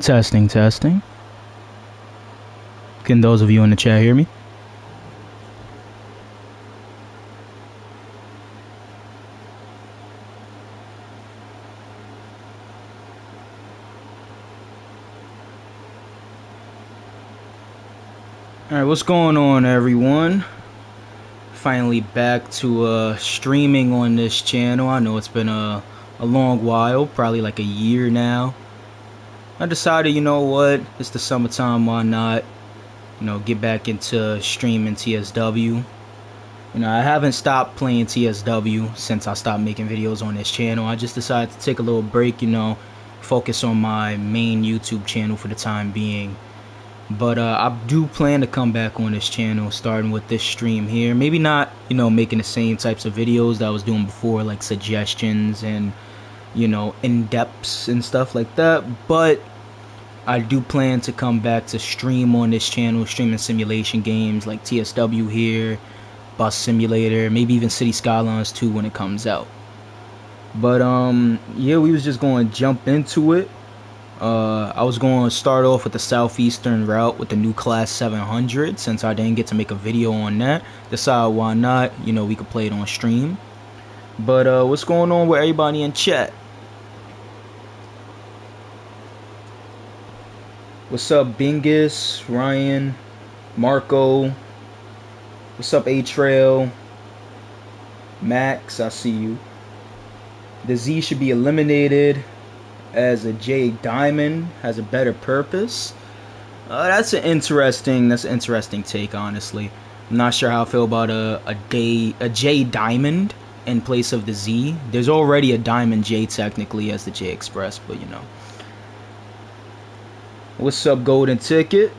Testing, testing. Can those of you in the chat hear me? Alright, what's going on, everyone? Finally back to streaming on this channel. I know it's been a long while, probably like a year now. I decided, you know what, it's the summertime, why not, get back into streaming TSW. I haven't stopped playing TSW since I stopped making videos on this channel. I just decided to take a little break, focus on my main YouTube channel for the time being. But I do plan to come back on this channel, starting with this stream here. Maybe not, making the same types of videos that I was doing before, like suggestions and, in-depths and stuff like that. But I do plan to come back to stream on this channel, streaming simulation games like TSW here, Bus Simulator, maybe even City Skylines 2 when it comes out. But yeah, we was just going to jump into it. I was going to start off with the Southeastern route with the new Class 700, since I didn't get to make a video on that. Decide why not, we could play it on stream. But what's going on with everybody in chat? What's up, Bingus, Ryan, Marco? What's up, A-Trail? Max, I see you. The Z should be eliminated, as a J diamond has a better purpose. That's an interesting take, honestly. I'm not sure how I feel about a J diamond in place of the Z. There's already a diamond J technically as the J Express, but What's up, Golden Ticket?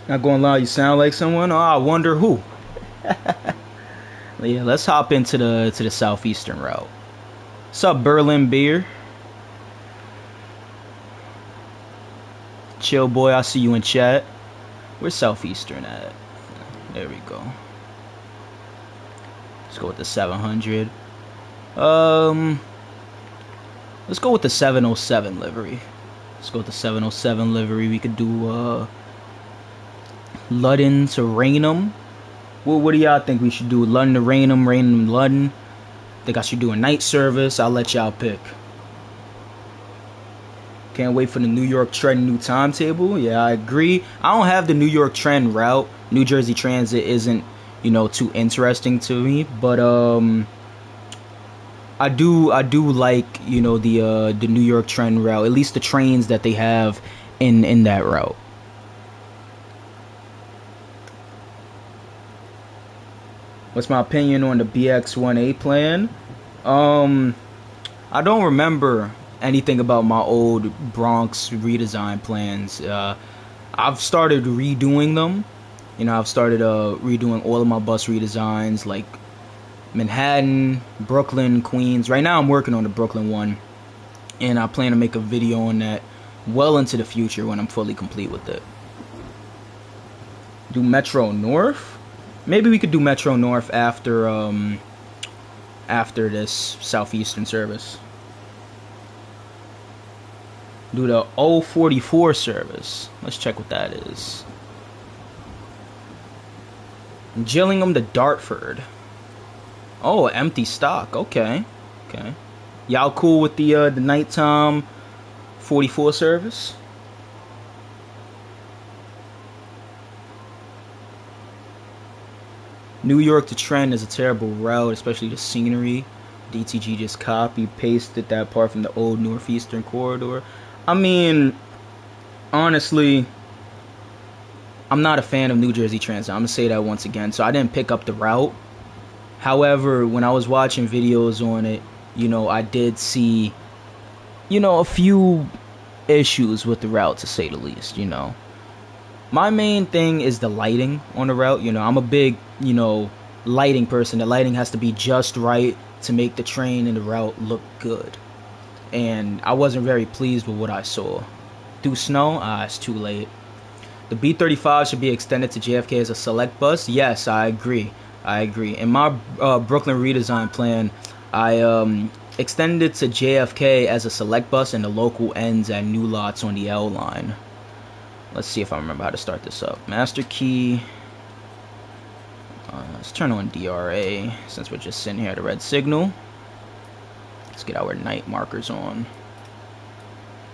Not gonna lie, you sound like someone. Oh, I wonder who. Yeah, let's hop into the Southeastern route. What's up, Berlin Beer? Chill boy, I see you in chat. Where's Southeastern at? There we go. Let's go with the 700. Let's go with the 707 livery. Let's go with the 707 livery. We could do Ludden to Raynham. What do y'all think we should do? Ludden to Raynham, Raynham to Ludden. Think I should do a night service. I'll let y'all pick. Can't wait for the New York Trend new timetable. Yeah, I agree. I don't have the New York Trend route. New Jersey Transit isn't, too interesting to me. But I do like, the New York Trend route. At least the trains that they have in that route. What's my opinion on the BX1A plan? I don't remember anything about my old Bronx redesign plans. I've started redoing them. I've started redoing all of my bus redesigns, like Manhattan, Brooklyn, Queens. Right now I'm working on the Brooklyn one, and I plan to make a video on that well into the future when I'm fully complete with it. Do Metro North? Maybe we could do Metro North after this Southeastern service. Do the 044 service. Let's check what that is. Gillingham to Dartford. Oh, empty stock. Okay. Y'all cool with the nighttime 44 service? New York to Trend is a terrible route, especially the scenery. DTG just copy-pasted that part from the old Northeastern corridor. I mean, honestly, I'm not a fan of New Jersey Transit. I'm going to say that once again. So I didn't pick up the route. However, when I was watching videos on it, I did see, a few issues with the route, to say the least, My main thing is the lighting on the route. I'm a big, lighting person. The lighting has to be just right to make the train and the route look good. And I wasn't very pleased with what I saw. Do snow? It's too late. The B35 should be extended to JFK as a select bus. Yes, I agree. In my Brooklyn redesign plan, I extended to JFK as a select bus, and the local ends at new lots on the L line. Let's see if I remember how to start this up. Master key. Let's turn on DRA since we're just sitting here at a red signal. Let's get our night markers on.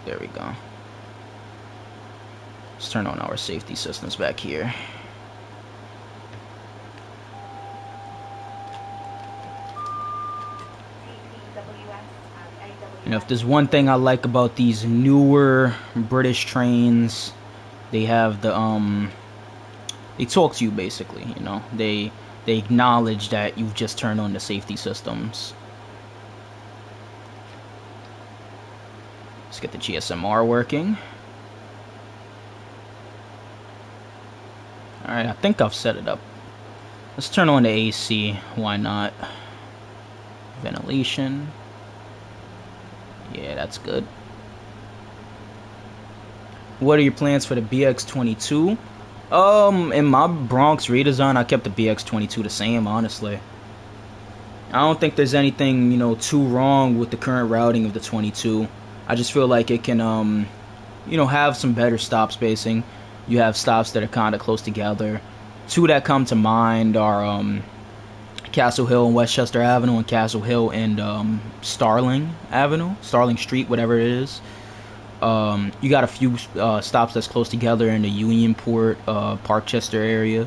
There we go. Let's turn on our safety systems back here. You know, if there's one thing I like about these newer British trains, they have the they talk to you basically, you know. They acknowledge that you've just turned on the safety systems. Let's get the GSMR working. Alright, I think I've set it up. Let's turn on the AC, why not? Ventilation. Yeah, that's good. What are your plans for the BX22? In my Bronx redesign, I kept the BX22 the same, honestly. I don't think there's anything, you know, too wrong with the current routing of the 22. I just feel like it can, you know, have some better stop spacing. You have stops that are kind of close together. Two that come to mind are Castle Hill and Westchester Avenue, and Castle Hill and Starling Avenue, Starling Street, whatever it is. You got a few stops that's close together in the Unionport, Parkchester area.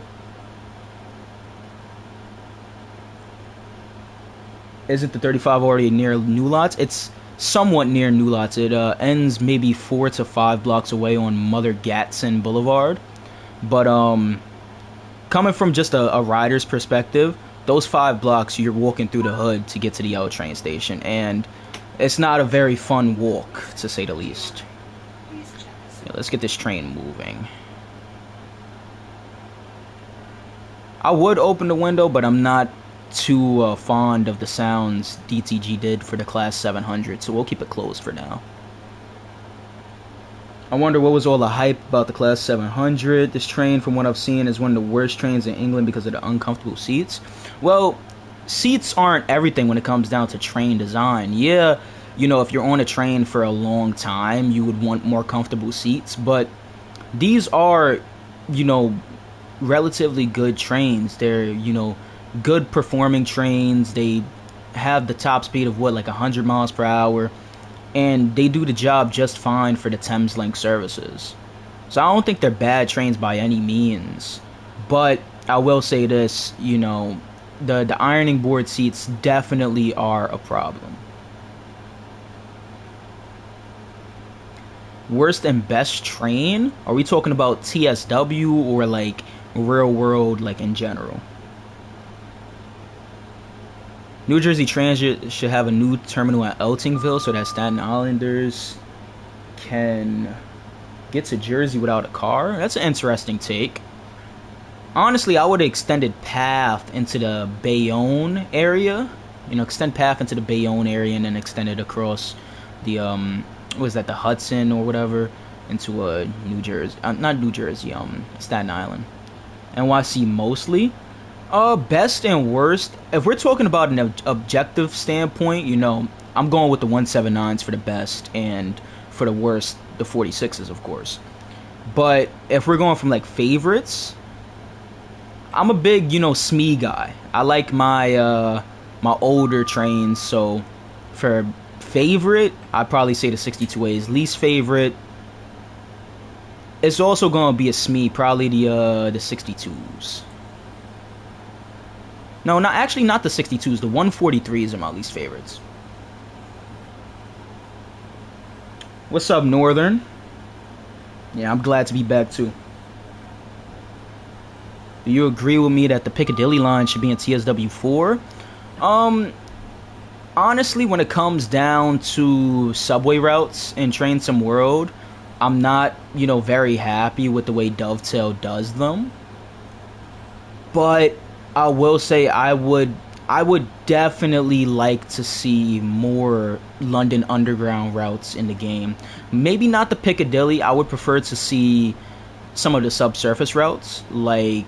Isn't the 35 already near New Lots? It's somewhat near New Lots. It ends maybe 4 to 5 blocks away on Mother Gatson Boulevard. But coming from just a rider's perspective, those 5 blocks, you're walking through the hood to get to the L train station, and it's not a very fun walk, to say the least. Yeah, let's get this train moving. I would open the window, but I'm not too fond of the sounds DTG did for the Class 700, so we'll keep it closed for now. I wonder what was all the hype about the Class 700. This train, from what I've seen, is one of the worst trains in England because of the uncomfortable seats. Well, seats aren't everything when it comes down to train design. Yeah, you know, if you're on a train for a long time, you would want more comfortable seats, but these are, you know, relatively good trains. They're, you know, good performing trains. They have the top speed of what, like 100 miles per hour, and they do the job just fine for the Thameslink services. So I don't think they're bad trains by any means, but I will say this, you know, the ironing board seats definitely are a problem. Worst and best train? Are we talking about TSW or like real world, like in general? New Jersey Transit should have a new terminal at Eltingville so that Staten Islanders can get to Jersey without a car. That's an interesting take. Honestly, I would have extended path into the Bayonne area. You know, extend path into the Bayonne area and then extend it across the, what is that, the Hudson or whatever, into New Jersey. Not New Jersey, Staten Island. NYC mostly. Best and worst, if we're talking about an objective standpoint, you know, I'm going with the 179s for the best, and for the worst, the 46s, of course. But if we're going from like favorites, I'm a big, you know, SME guy. I like my my older trains, so for favorite, I'd probably say the 62As. Least favorite, it's also going to be a SME, probably the 62s. No, not actually, not the 62s. The 143s are my least favorites. What's up, Northern? Yeah, I'm glad to be back too. Do you agree with me that the Piccadilly line should be in TSW4? Honestly, when it comes down to subway routes in Train Sim World, I'm not, you know, very happy with the way Dovetail does them. But I will say I would definitely like to see more London Underground routes in the game. Maybe not the Piccadilly. I would prefer to see some of the subsurface routes, like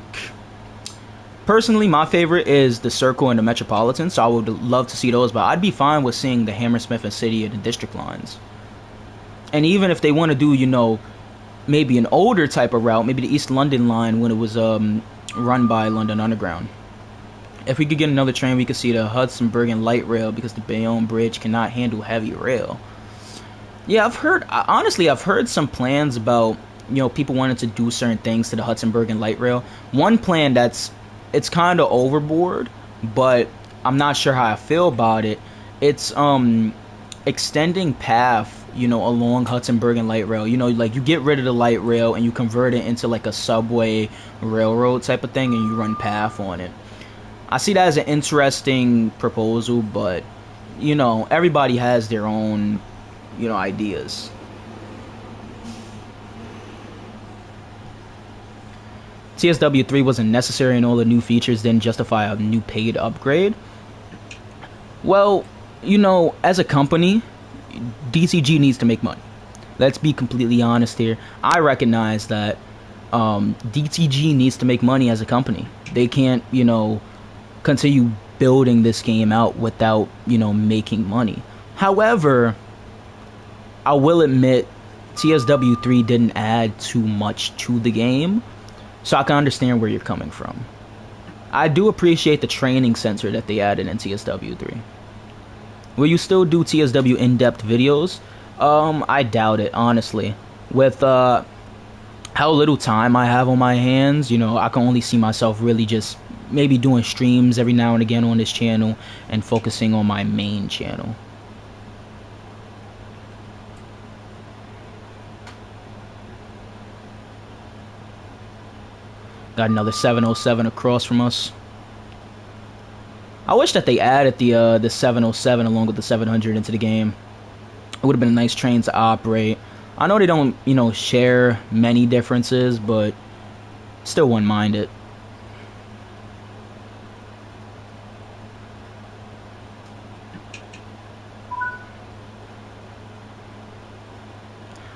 Personally, my favorite is the Circle and the Metropolitan, so I would love to see those, but I'd be fine with seeing the Hammersmith and City and the District lines. And even if they want to do, you know, maybe an older type of route, maybe the East London line when it was run by London Underground. If we could get another train, we could see the Hudson Bergen Light Rail because the Bayonne Bridge cannot handle heavy rail. Yeah, I've heard some plans about, you know, people wanting to do certain things to the Hudson Bergen Light Rail. One plan it's kind of overboard, but I'm not sure how I feel about it. It's extending path, you know, along Hudson Bergen Light Rail. You know, like you get rid of the light rail and you convert it into like a subway railroad type of thing, and you run path on it. I see that as an interesting proposal, but you know, everybody has their own, you know, ideas. TSW3 wasn't necessary and all the new features didn't justify a new paid upgrade. Well, you know, as a company, DCG needs to make money. Let's be completely honest here. I recognize that DCG needs to make money as a company. They can't, you know, continue building this game out without, you know, making money. However, I will admit TSW3 didn't add too much to the game, so I can understand where you're coming from. I do appreciate the training center that they added in TSW3. Will you still do TSW in-depth videos? I doubt it, honestly. With how little time I have on my hands, you know, I can only see myself really just maybe doing streams every now and again on this channel and focusing on my main channel. Got another 707 across from us. I wish that they added the 707 along with the 700 into the game. It would have been a nice train to operate. I know they don't, you know, share many differences, but still wouldn't mind it.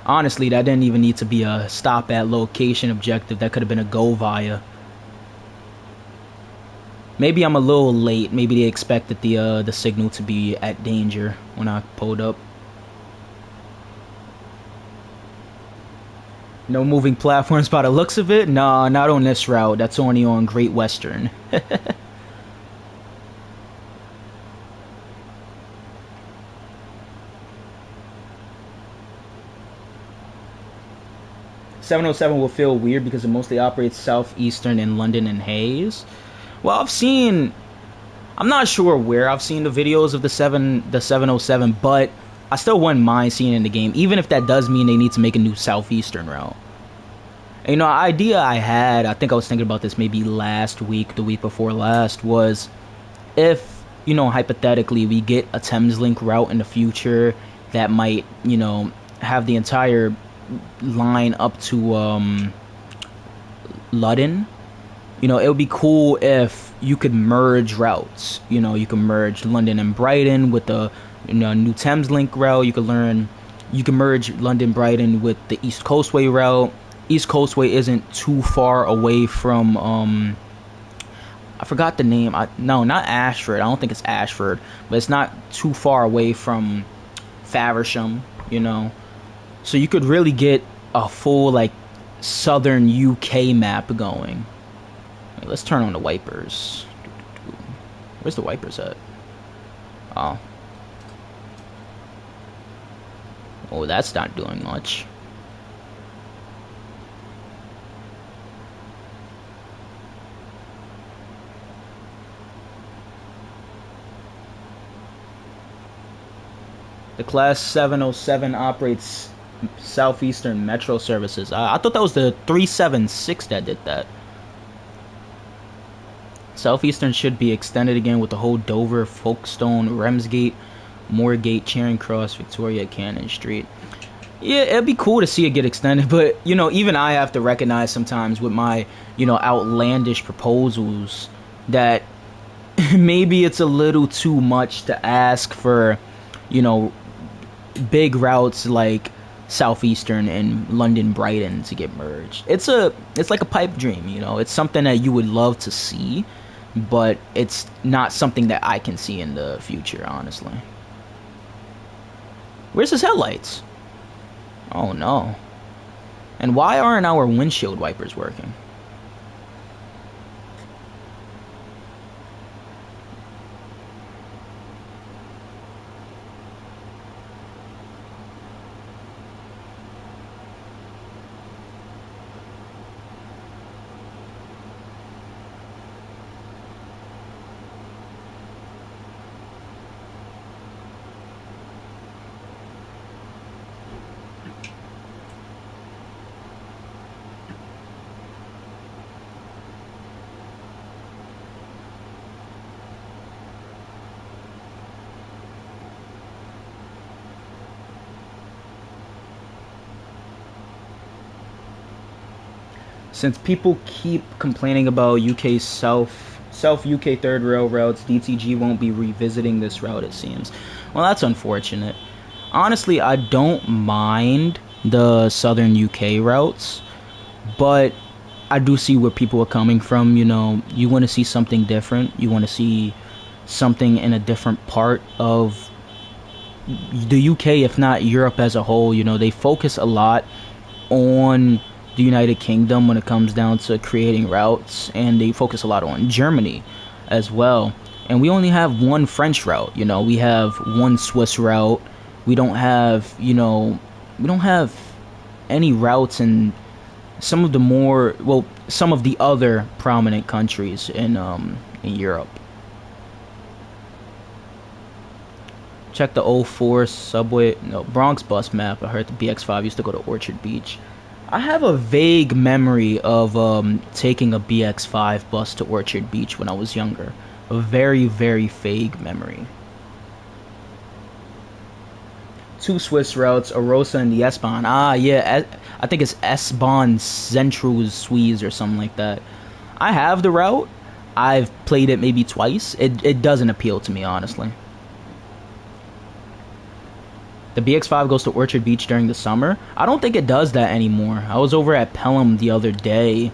Honestly, that didn't even need to be a stop at location objective. That could have been a go via. Maybe I'm a little late. Maybe they expected the signal to be at danger when I pulled up. No moving platforms by the looks of it? Nah, not on this route. That's only on Great Western. 707 will feel weird because it mostly operates Southeastern in London and Hayes. Well, I'm not sure where I've seen the videos of the 707, but I still wouldn't mind seeing it in the game, even if that does mean they need to make a new Southeastern route. And, you know, an idea I had, I think I was thinking about this maybe last week, the week before last, was if, you know, hypothetically we get a Thameslink route in the future that might, you know, have the entire line up to Ludden. You know, it would be cool if you could merge routes. You know, you can merge London and Brighton with the, you know, new Thameslink route. You can merge London Brighton with the East Coastway route. East Coastway isn't too far away from I forgot the name. No, not Ashford. I don't think it's Ashford, but it's not too far away from Faversham, you know. So you could really get a full, like, southern UK map going. Right, let's turn on the wipers. Where's the wipers at? Oh. Oh, that's not doing much. The Class 707 operates Southeastern Metro services. I thought that was the 376 that did that. Southeastern should be extended again with the whole Dover, Folkestone, Ramsgate, Moorgate, Charing Cross, Victoria, Cannon Street. Yeah, it'd be cool to see it get extended, but, you know, even I have to recognize sometimes with my, you know, outlandish proposals that maybe it's a little too much to ask for, you know, big routes like Southeastern and London Brighton to get merged. It's like a pipe dream, you know. It's something that you would love to see, but it's not something that I can see in the future, honestly. Where's his headlights? Oh no. And why aren't our windshield wipers working? Since people keep complaining about UK South UK third rail routes, DTG won't be revisiting this route, it seems. Well, that's unfortunate. Honestly, I don't mind the southern UK routes, but I do see where people are coming from. You know, you want to see something different. You want to see something in a different part of the UK, if not Europe as a whole. You know, they focus a lot on the United Kingdom when it comes down to creating routes, and they focus a lot on Germany as well. And we only have one French route. You know, we have one Swiss route. We don't have, you know, we don't have any routes in some of the more, well, some of the other prominent countries in Europe. Check the 04 subway, no, Bronx bus map. I heard the BX5 used to go to Orchard Beach. I have a vague memory of taking a BX5 bus to Orchard Beach when I was younger. A very, very vague memory. Two Swiss routes, Arosa and the S-Bahn. Ah, yeah, I think it's S-Bahn Central Suisse or something like that. I have the route. I've played it maybe twice. It doesn't appeal to me, honestly. The BX5 goes to Orchard Beach during the summer. I don't think it does that anymore. I was over at Pelham the other day,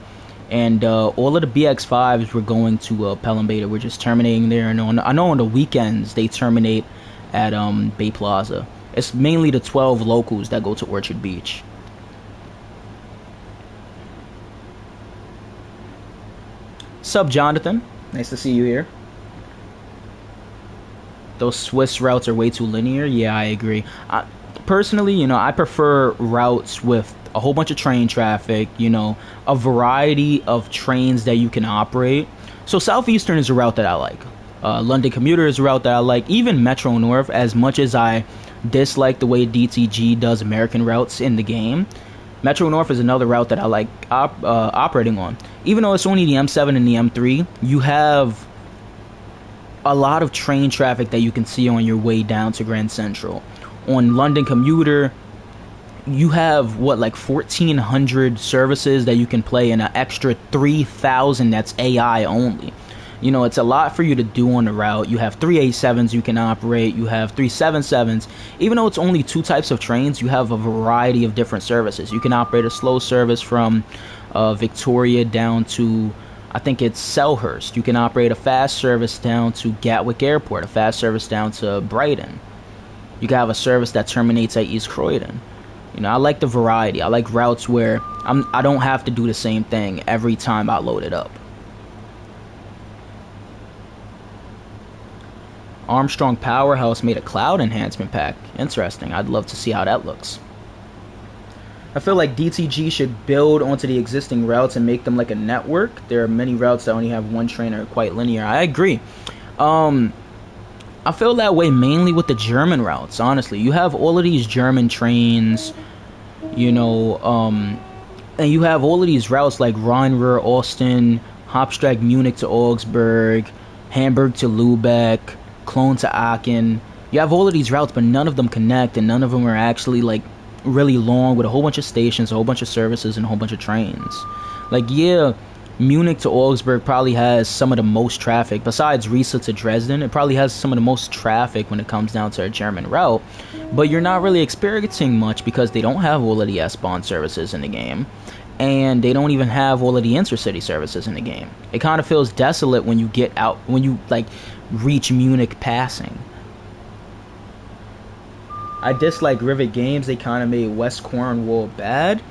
and all of the BX5s were going to Pelham Bay. We're just terminating there. And I know on the weekends they terminate at Bay Plaza. It's mainly the 12 locals that go to Orchard Beach. Sup, Jonathan? Nice to see you here. Those Swiss routes are way too linear. Yeah, I agree. Personally, you know, I prefer routes with a whole bunch of train traffic, you know, a variety of trains that you can operate. So Southeastern is a route that I like. London Commuter is a route that I like. Even Metro North, as much as I dislike the way DTG does American routes in the game, Metro North is another route that I like operating on. Even though it's only the M7 and the M3, you have a lot of train traffic that you can see on your way down to Grand Central. On London Commuter, you have what, like 1,400 services that you can play, and an extra 3,000 that's AI only. You know, it's a lot for you to do on the route. You have 387s you can operate. You have 377s. Even though it's only two types of trains, you have a variety of different services. You can operate a slow service from Victoria down to, I think it's Selhurst. You can operate a fast service down to Gatwick Airport, a fast service down to Brighton. You can have a service that terminates at East Croydon. You know, I like the variety. I like routes where I don't have to do the same thing every time I load it up. Armstrong Powerhouse made a cloud enhancement pack. Interesting. I'd love to see how that looks. I feel like DTG should build onto the existing routes and make them like a network. There are many routes that only have one train or are quite linear. I agree. I feel that way mainly with the German routes, honestly. You have all of these German trains, you know, and you have all of these routes like Rhein-Ruhr, Austin, Hauptstrasse, Munich to Augsburg, Hamburg to Lübeck, Cologne to Aachen. You have all of these routes, but none of them connect, and none of them are actually like really long, with a whole bunch of stations, a whole bunch of services, and a whole bunch of trains. Like, yeah, Munich to Augsburg probably has some of the most traffic. Besides Riesa to Dresden, it probably has some of the most traffic when it comes down to a German route. But you're not really experiencing much because they don't have all of the S-Bahn services in the game. and they don't even have all of the intercity services in the game. It kind of feels desolate when you get out, when you like reach Munich passing. I dislike Rivet Games. They kind of made West Cornwall bad.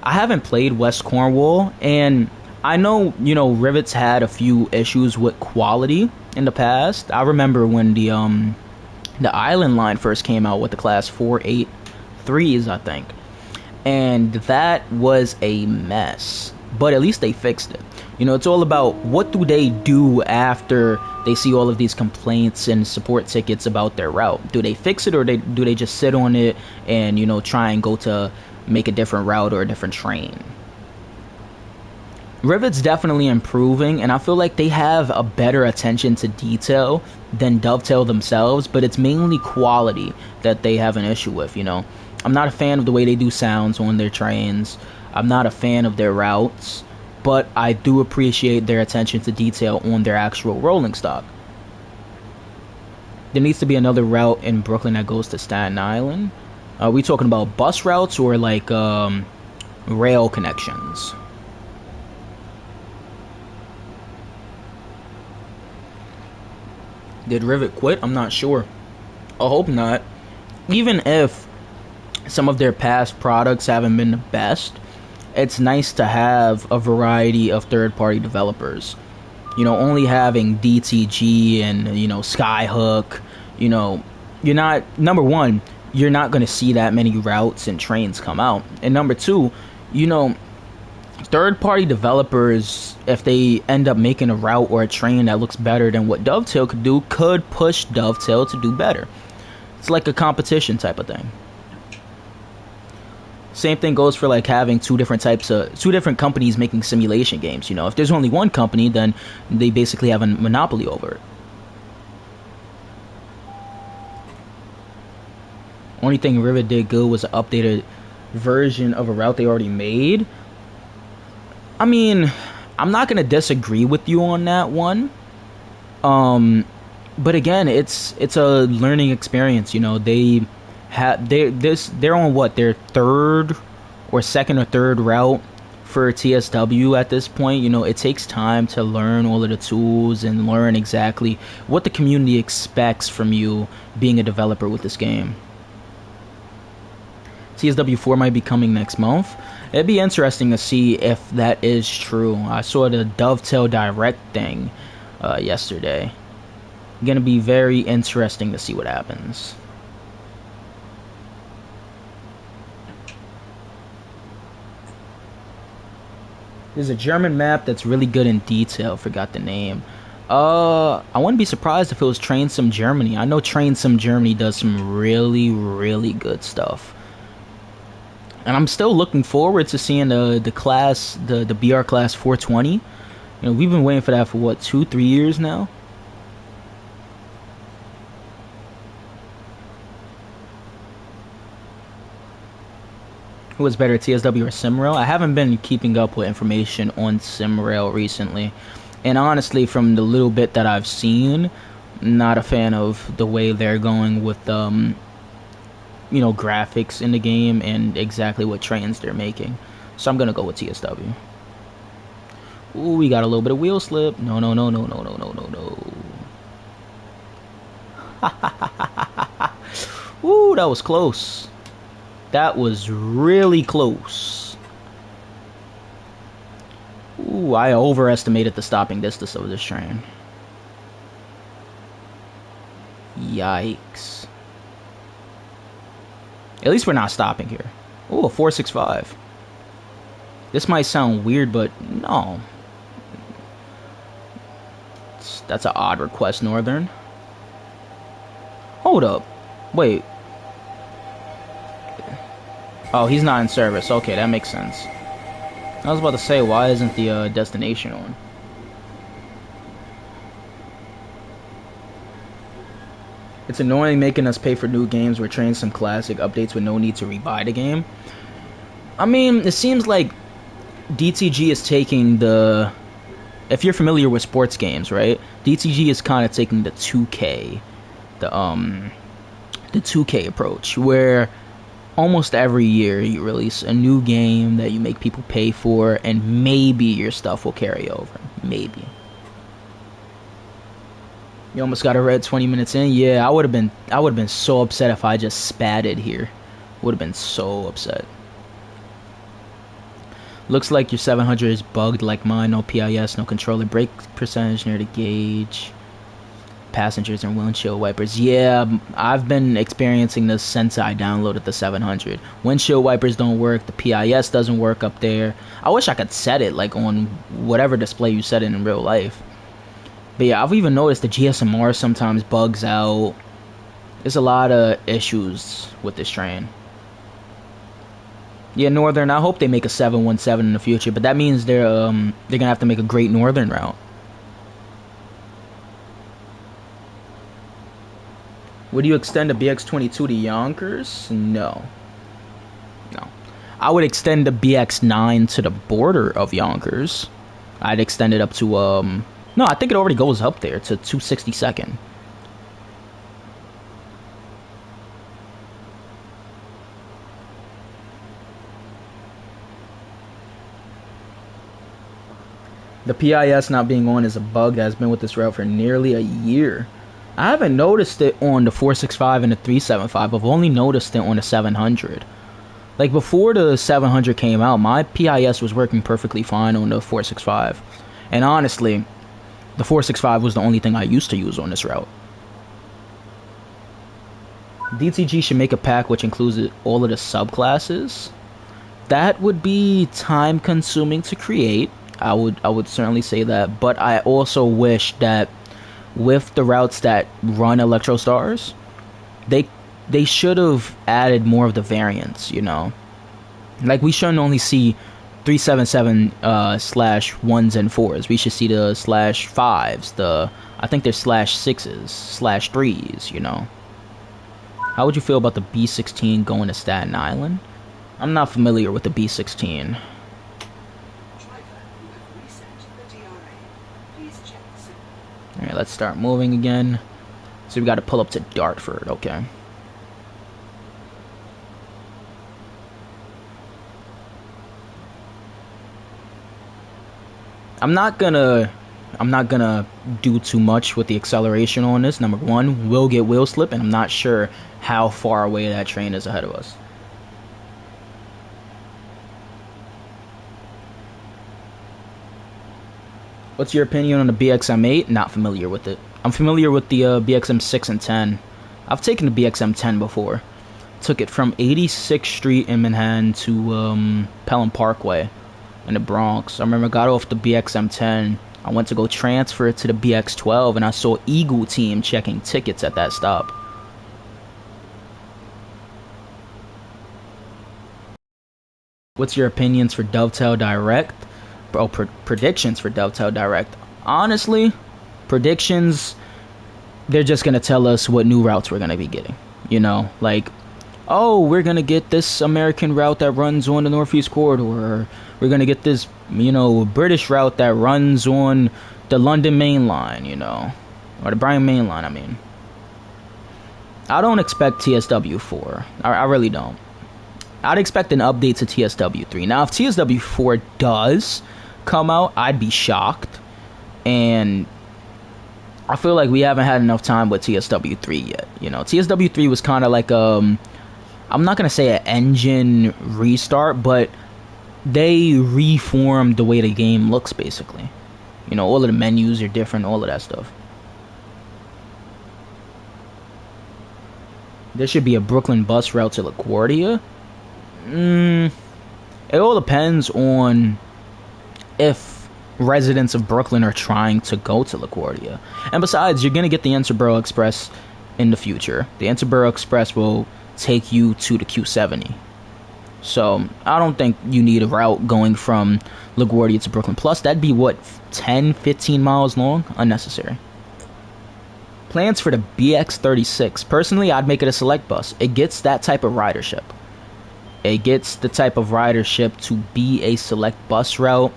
I haven't played West Cornwall, and I know, you know, Rivet's had a few issues with quality in the past. I remember when the Island line first came out with the class 483s, I think. And that was a mess. But at least they fixed it. You know, it's all about what do they do after they see all of these complaints and support tickets about their route. Do they fix it, or do they just sit on it and, you know, try and go to make a different route or a different train? Rivet's definitely improving, and I feel like they have a better attention to detail than Dovetail themselves, but it's mainly quality that they have an issue with, you know. I'm not a fan of the way they do sounds on their trains. I'm not a fan of their routes, but I do appreciate their attention to detail on their actual rolling stock. There needs to be another route in Brooklyn that goes to Staten Island. Are we talking about bus routes or like rail connections? Did Rivet quit? I'm not sure. I hope not. Even if some of their past products haven't been the best, it's nice to have a variety of third-party developers. You know, only having DTG and, you know, Skyhook, you know, you're not, number one, you're not going to see that many routes and trains come out. And number two, you know, third-party developers, if they end up making a route or a train that looks better than what Dovetail could do, could push Dovetail to do better. It's like a competition type of thing. Same thing goes for like having two different companies making simulation games. You know, if there's only one company, then they basically have a monopoly over it. Only thing Rivet did good was an updated version of a route they already made. I mean, I'm not gonna disagree with you on that one. But again, it's a learning experience. You know, they're on what, their second or third route for TSW at this point. You know, it takes time to learn all of the tools and learn exactly what the community expects from you being a developer with this game. TSW 4 might be coming next month. It'd be interesting to see if that is true. I saw the Dovetail Direct thing yesterday. Gonna be very interesting to see what happens. There's a German map that's really good in detail. Forgot the name. I wouldn't be surprised if it was Train Sim Germany. I know Train Sim Germany does some really, really good stuff. And I'm still looking forward to seeing the BR class 420. You know, we've been waiting for that for what, 2-3 years now. Who was better, TSW or Simrail? I haven't been keeping up with information on Simrail recently, and honestly, from the little bit that I've seen, not a fan of the way they're going with you know, graphics in the game and exactly what trains they're making. So I'm gonna go with TSW. Ooh, we got a little bit of wheel slip. No. Ooh, that was close. That was really close. Ooh, I overestimated the stopping distance of this train. Yikes. At least we're not stopping here. Ooh, a 465. This might sound weird, but no. That's an odd request, Northern. Hold up. Wait. Oh, he's not in service. Okay, that makes sense. I was about to say, why isn't the destination on? It's annoying making us pay for new games where Train Sim Classic updates with no need to rebuy the game. I mean, it seems like DTG is taking the... If you're familiar with sports games, right? DTG is kind of taking the 2K, the 2K approach, where almost every year you release a new game that you make people pay for, and maybe your stuff will carry over. Maybe. You almost got a red 20 minutes in. Yeah, I would have been so upset if I just spatted here. Would have been so upset. Looks like your 700 is bugged like mine. No PIS, no controller. Brake percentage near the gauge. Passengers and windshield wipers. Yeah, I've been experiencing this since I downloaded the 700. Windshield wipers don't work. The PIS doesn't work up there. I wish I could set it like on whatever display you set it in real life. But yeah, I've even noticed the GSMR sometimes bugs out. There's a lot of issues with this train. Yeah, Northern, I hope they make a 717 in the future, but that means they're gonna have to make a Great Northern route. Would you extend the BX22 to Yonkers? No. No. I would extend the BX9 to the border of Yonkers. I'd extend it up to, no, I think it already goes up there to 262nd. The PIS not being on is a bug that has been with this route for nearly a year. I haven't noticed it on the 465 and the 375. I've only noticed it on the 700. Like, before the 700 came out, my PIS was working perfectly fine on the 465. And honestly, the 465 was the only thing I used to use on this route. DTG should make a pack which includes all of the subclasses. That would be time consuming to create. I would certainly say that, but I also wish that with the routes that run Electro Stars, they should have added more of the variants, you know. Like, we shouldn't only see 377 slash 1s and 4s. We should see the slash 5s, I think they're slash 6s, slash 3s, you know. How would you feel about the B16 going to Staten Island? I'm not familiar with the B16. Alright, let's start moving again. So we got to pull up to Dartford, okay. I'm not gonna do too much with the acceleration on this. Number one, we'll get wheel slip, and I'm not sure how far away that train is ahead of us. What's your opinion on the BXM8? Not familiar with it. I'm familiar with the BXM6 and 10. I've taken the BXM10 before. Took it from 86th Street in Manhattan to Pelham Parkway in the Bronx. I remember I got off the BXM10. I went to go transfer it to the BX12, and I saw Eagle Team checking tickets at that stop. What's your opinions for Dovetail Direct? Oh, predictions for Dovetail Direct. Honestly, predictions, they're just going to tell us what new routes we're going to be getting. You know, like, oh, we're going to get this American route that runs on the Northeast Corridor. Or we're going to get this, you know, British route that runs on the London Main Line, you know. Or the Brighton Main Line, I mean. I don't expect TSW4. I really don't. I'd expect an update to TSW3. Now, if TSW4 does come out, I'd be shocked. And I feel like we haven't had enough time with TSW3 yet. You know, TSW3 was kind of like I'm not gonna say an engine restart, but they reformed the way the game looks, basically. You know, all of the menus are different, all of that stuff. There should be a Brooklyn bus route to LaGuardia. It all depends on if residents of Brooklyn are trying to go to LaGuardia. And besides, you're going to get the Interborough Express in the future. The Interborough Express will take you to the Q70. So, I don't think you need a route going from LaGuardia to Brooklyn. Plus, that'd be, what, 10, 15 miles long? Unnecessary. Plans for the BX36. Personally, I'd make it a select bus. It gets that type of ridership. It gets the type of ridership to be a select bus route.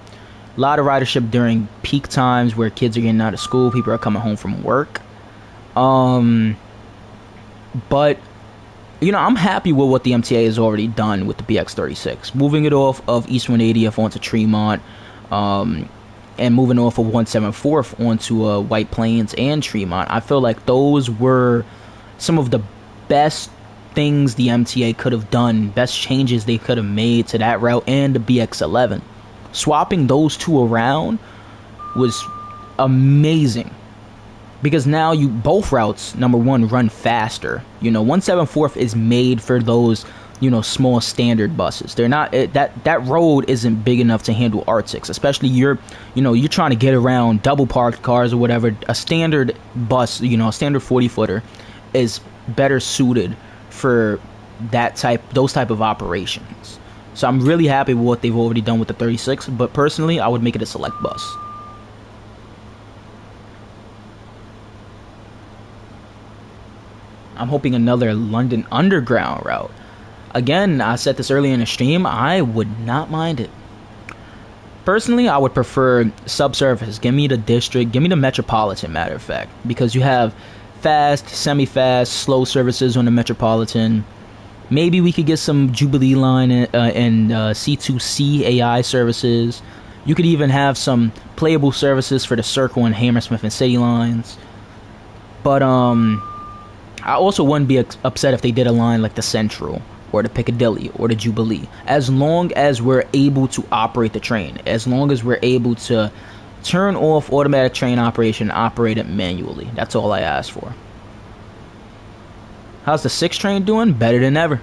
A lot of ridership during peak times where kids are getting out of school, people are coming home from work. But I'm happy with what the MTA has already done with the BX36, moving it off of East 180th onto Tremont, and moving off of 174th onto White Plains and Tremont. I feel like those were some of the best things the MTA could have done, best changes they could have made to that route and the BX11. Swapping those two around was amazing, because now both routes, number one, run faster. 174th is made for those small standard buses. They're not that road isn't big enough to handle Arctics, especially you're trying to get around double parked cars or whatever. A standard bus, a standard 40-footer is better suited for those type of operations. So I'm really happy with what they've already done with the 36, but personally I would make it a select bus. I'm hoping another London Underground route. Again, I said this earlier in the stream, I would not mind it. Personally, I would prefer subsurface. Give me the district, give me the metropolitan, matter of fact, because you have fast, semi-fast, slow services on the metropolitan. Maybe we could get some Jubilee line and C2C AI services. You could even have some playable services for the Circle and Hammersmith and City lines. But I also wouldn't be upset if they did a line like the Central or the Piccadilly or the Jubilee, as long as we're able to operate the train, as long as we're able to turn off automatic train operation and operate it manually. That's all I ask for. How's the 6 train doing? Better than ever.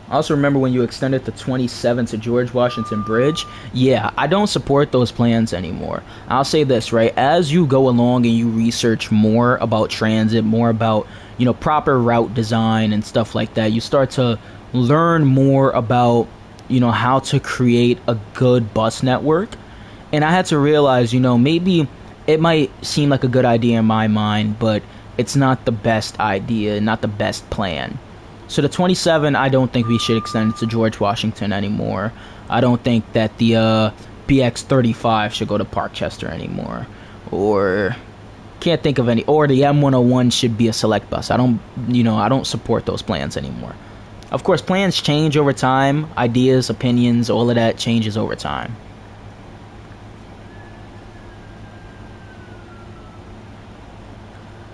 Also, remember when you extended the 27 to George Washington Bridge? Yeah, I don't support those plans anymore. I'll say this, right? As you go along and you research more about transit, more about, proper route design and stuff like that, you start to learn more about, how to create a good bus network. And I had to realize, maybe it might seem like a good idea in my mind, but it's not the best idea, not the best plan. So the 27, I don't think we should extend it to George Washington anymore. I don't think that the BX35 should go to Parkchester anymore. Or can't think of any. Or the M101 should be a select bus. I don't support those plans anymore. Of course, plans change over time. Ideas, opinions, all of that changes over time.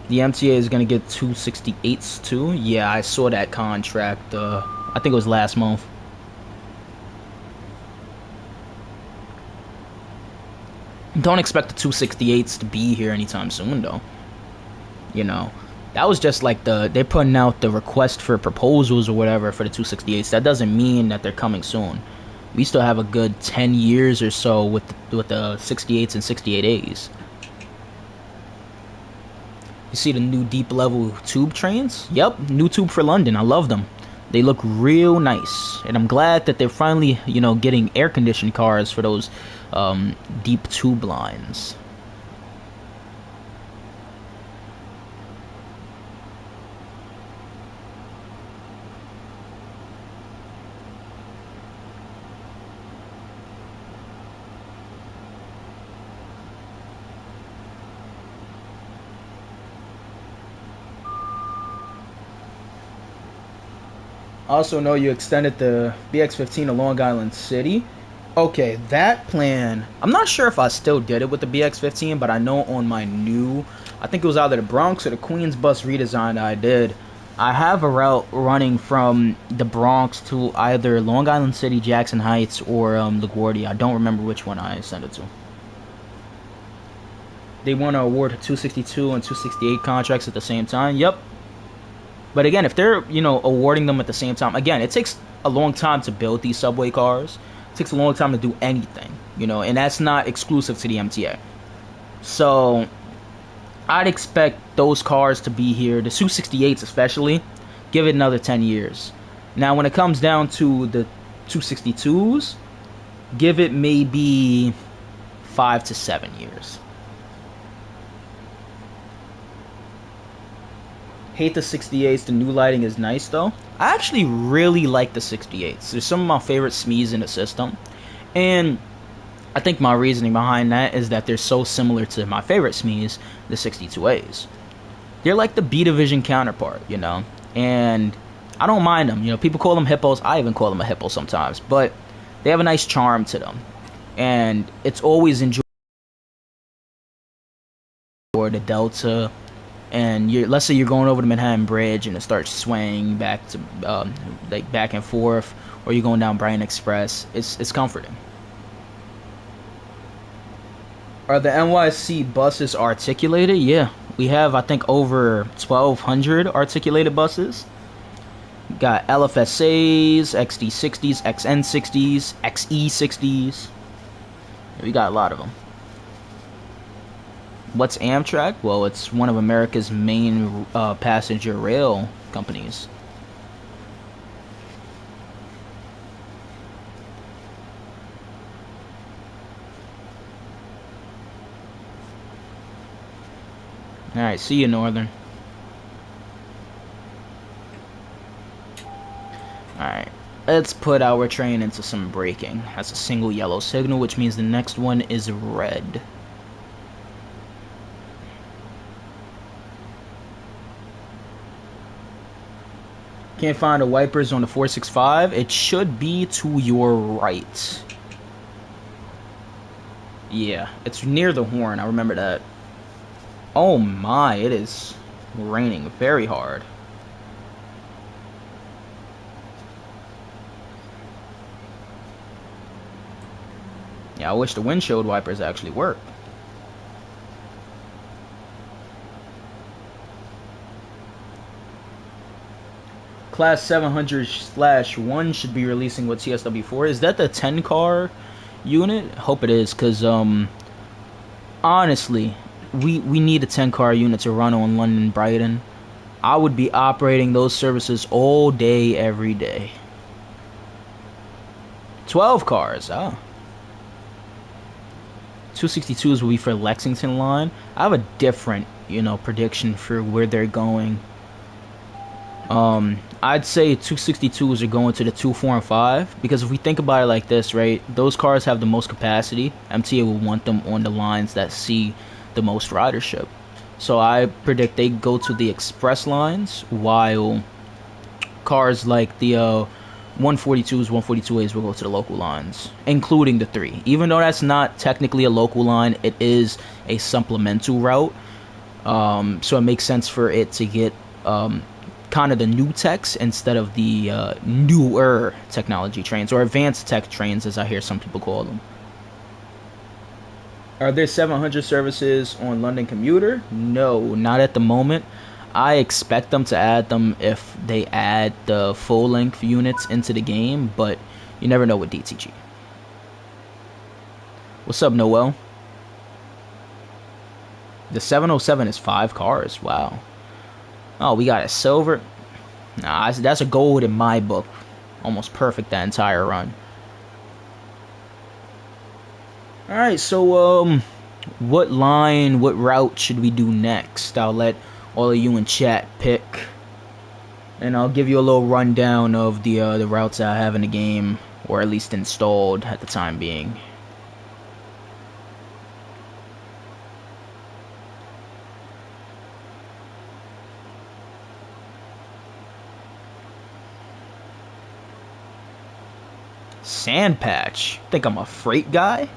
The MTA is going to get 268s too. Yeah, I saw that contract. I think it was last month. Don't expect the 268s to be here anytime soon, though. That was just like they're putting out the request for proposals or whatever for the 268s. That doesn't mean that they're coming soon. We still have a good 10 years or so with the 68s and 68As. You see the new deep level tube trains? Yep, new tube for London. I love them. They look real nice. And I'm glad that they're finally, getting air-conditioned cars for those deep tube lines. Also know you extended the BX15 to Long Island City. Okay, that plan, I'm not sure if I still did it with the BX15, but I know on my new, I think it was either the Bronx or the Queens bus redesign that I did, I have a route running from the Bronx to either Long Island City, Jackson Heights, or LaGuardia. I don't remember which one I sent it to. They want to award 262 and 268 contracts at the same time. Yep. But again, if they're, awarding them at the same time, again, it takes a long time to build these subway cars. It takes a long time to do anything, and that's not exclusive to the MTA. So I'd expect those cars to be here, the 268s especially, give it another 10 years. Now, when it comes down to the 262s, give it maybe 5 to 7 years. Hate the 68s. The new lighting is nice though. I actually really like the 68s. They're some of my favorite SMEs in the system. And I think my reasoning behind that is that they're so similar to my favorite SMEs, the 62As. They're like the B Division counterpart, you know? And I don't mind them. You know, people call them hippos. I even call them a hippo sometimes. But they have a nice charm to them. And it's always enjoyable for the Delta. And let's say you're going over the Manhattan Bridge and it starts swaying back to like back and forth, or you're going down Brighton Express. It's comforting. Are the NYC buses articulated? Yeah, we have I think over 1,200 articulated buses. Got LFSAs, XD60s, XN60s, XE60s. We got a lot of them. What's Amtrak? Well, it's one of America's main passenger rail companies. Alright, see you, Northern. Alright, let's put our train into some braking. That's a single yellow signal, which means the next one is red. Can't find the wipers on the 465. It should be to your right. Yeah, it's near the horn. I remember that. Oh my, it is raining very hard. Yeah, I wish the windshield wipers actually work. Class 700/1 should be releasing with TSW4. Is that the 10 car unit? Hope it is, because honestly, we need a 10 car unit to run on London Brighton. I would be operating those services all day, every day. 12 cars, 262s will be for Lexington line. I have a different, prediction for where they're going. I'd say 262s are going to the 2, 4, and 5, because if we think about it like this, right, those cars have the most capacity. MTA will want them on the lines that see the most ridership. So I predict they go to the express lines, while cars like the 142s, 142As will go to the local lines, including the 3. Even though that's not technically a local line, it is a supplemental route. So it makes sense for it to get kind of the new techs instead of the newer technology trains, or advanced tech trains, as I hear some people call them. Are there 700 services on London Commuter? No, not at the moment. I expect them to add them if they add the full-length units into the game, but you never know with DTG. What's up, Noel? The 707 is 5 cars. Wow. Oh, we got a silver. Nah, that's a gold in my book. Almost perfect that entire run. Alright, so what route should we do next? I'll let all of you in chat pick, and I'll give you a little rundown of the routes I have in the game, or at least installed at the time being. Sand patch? Think I'm a freight guy?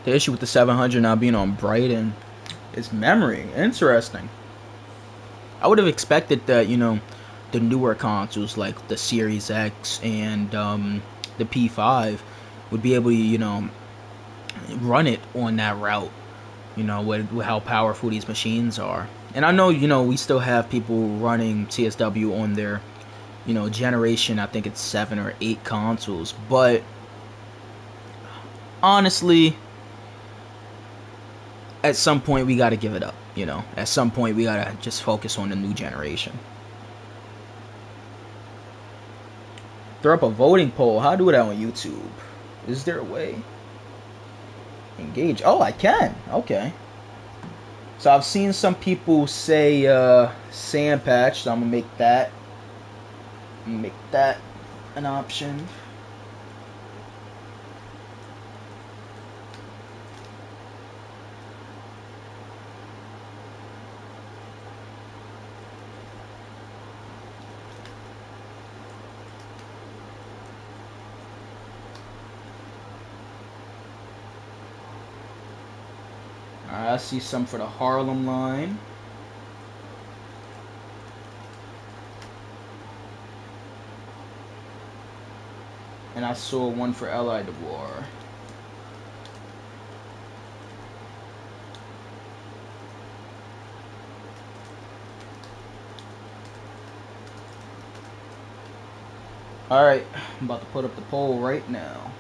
The issue with the 700 not being on Brighton is memory. Interesting. I would have expected that, the newer consoles like the Series X and the P5 would be able to, run it on that route, with how powerful these machines are. And I know, we still have people running TSW on their, generation, I think it's 7 or 8 consoles, but honestly, at some point we got to give it up. At some point we got to just focus on the new generation. Throw up a voting poll. How do it on YouTube? Is there a way? Engage. Oh, I can. Okay. So I've seen some people say sand patch, so I'm gonna make that an option. Alright, I see some for the Harlem line. And I saw one for Li DeBoer. Alright, I'm about to put up the poll right now.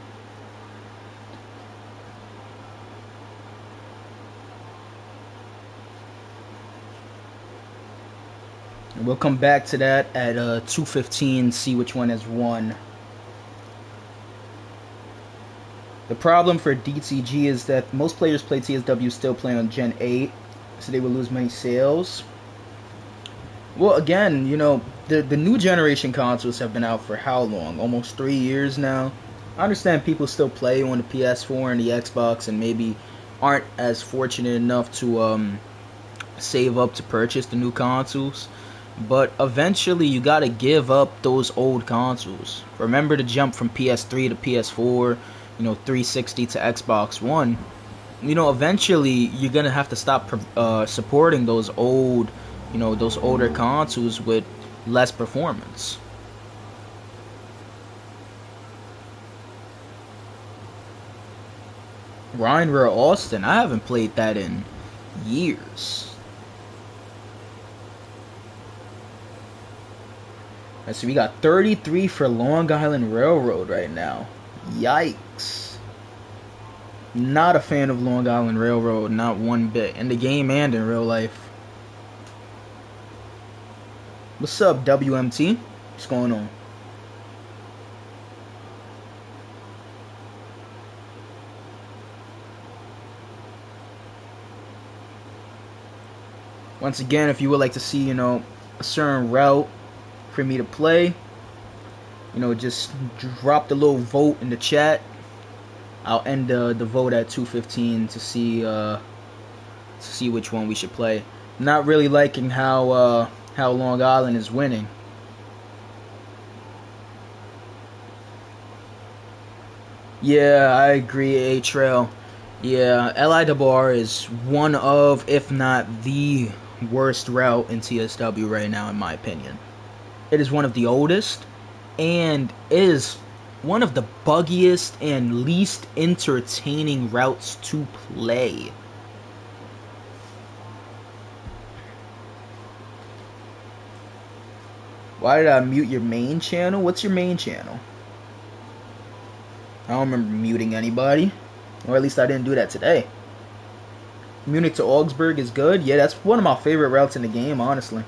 And we'll come back to that at 2:15, see which one has won. The problem for DTG is that most players play TSW still play on Gen 8, so they will lose many sales. Well, again, you know, the new generation consoles have been out for how long? Almost 3 years now. I understand people still play on the PS4 and the Xbox and maybe aren't as fortunate enough to save up to purchase the new consoles. But eventually you gotta give up those old consoles. Remember the jump from PS3 to PS4, you know, 360 to Xbox One. You know, eventually you're gonna have to stop supporting those old, you know, those older consoles with less performance. Ryan Real Austin, I haven't played that in years. So we got 33 for Long Island Railroad right now. Yikes. Not a fan of Long Island Railroad, not one bit. In the game and in real life. What's up, WMT? What's going on? Once again, if you would like to see, you know, a certain route for me to play, you know, just drop the little vote in the chat. I'll end the vote at 2:15 to see which one we should play. Not really liking how Long Island is winning. Yeah, I agree, A-Trail. Yeah, Li DeBoer is one of, if not the worst route in TSW right now, in my opinion. It is one of the oldest, and is one of the buggiest and least entertaining routes to play. Why did I mute your main channel? What's your main channel? I don't remember muting anybody. Or at least I didn't do that today. Munich to Augsburg is good. Yeah, that's one of my favorite routes in the game, honestly.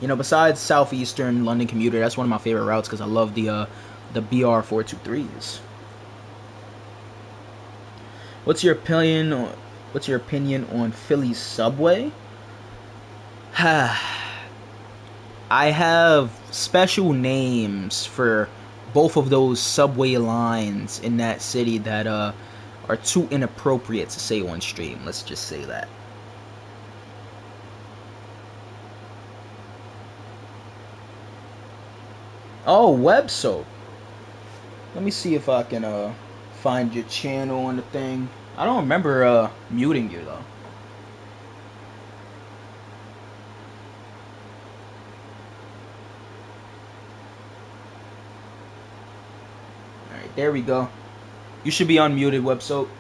You know, besides Southeastern London commuter, that's one of my favorite routes because I love the BR423s. What's your opinion on Philly's subway? I have special names for both of those subway lines in that city that are too inappropriate to say on stream. Let's just say that. Oh, web soap. Let me see if I can find your channel on the thing. I don't remember muting you though. Alright, there we go. You should be unmuted, web soap.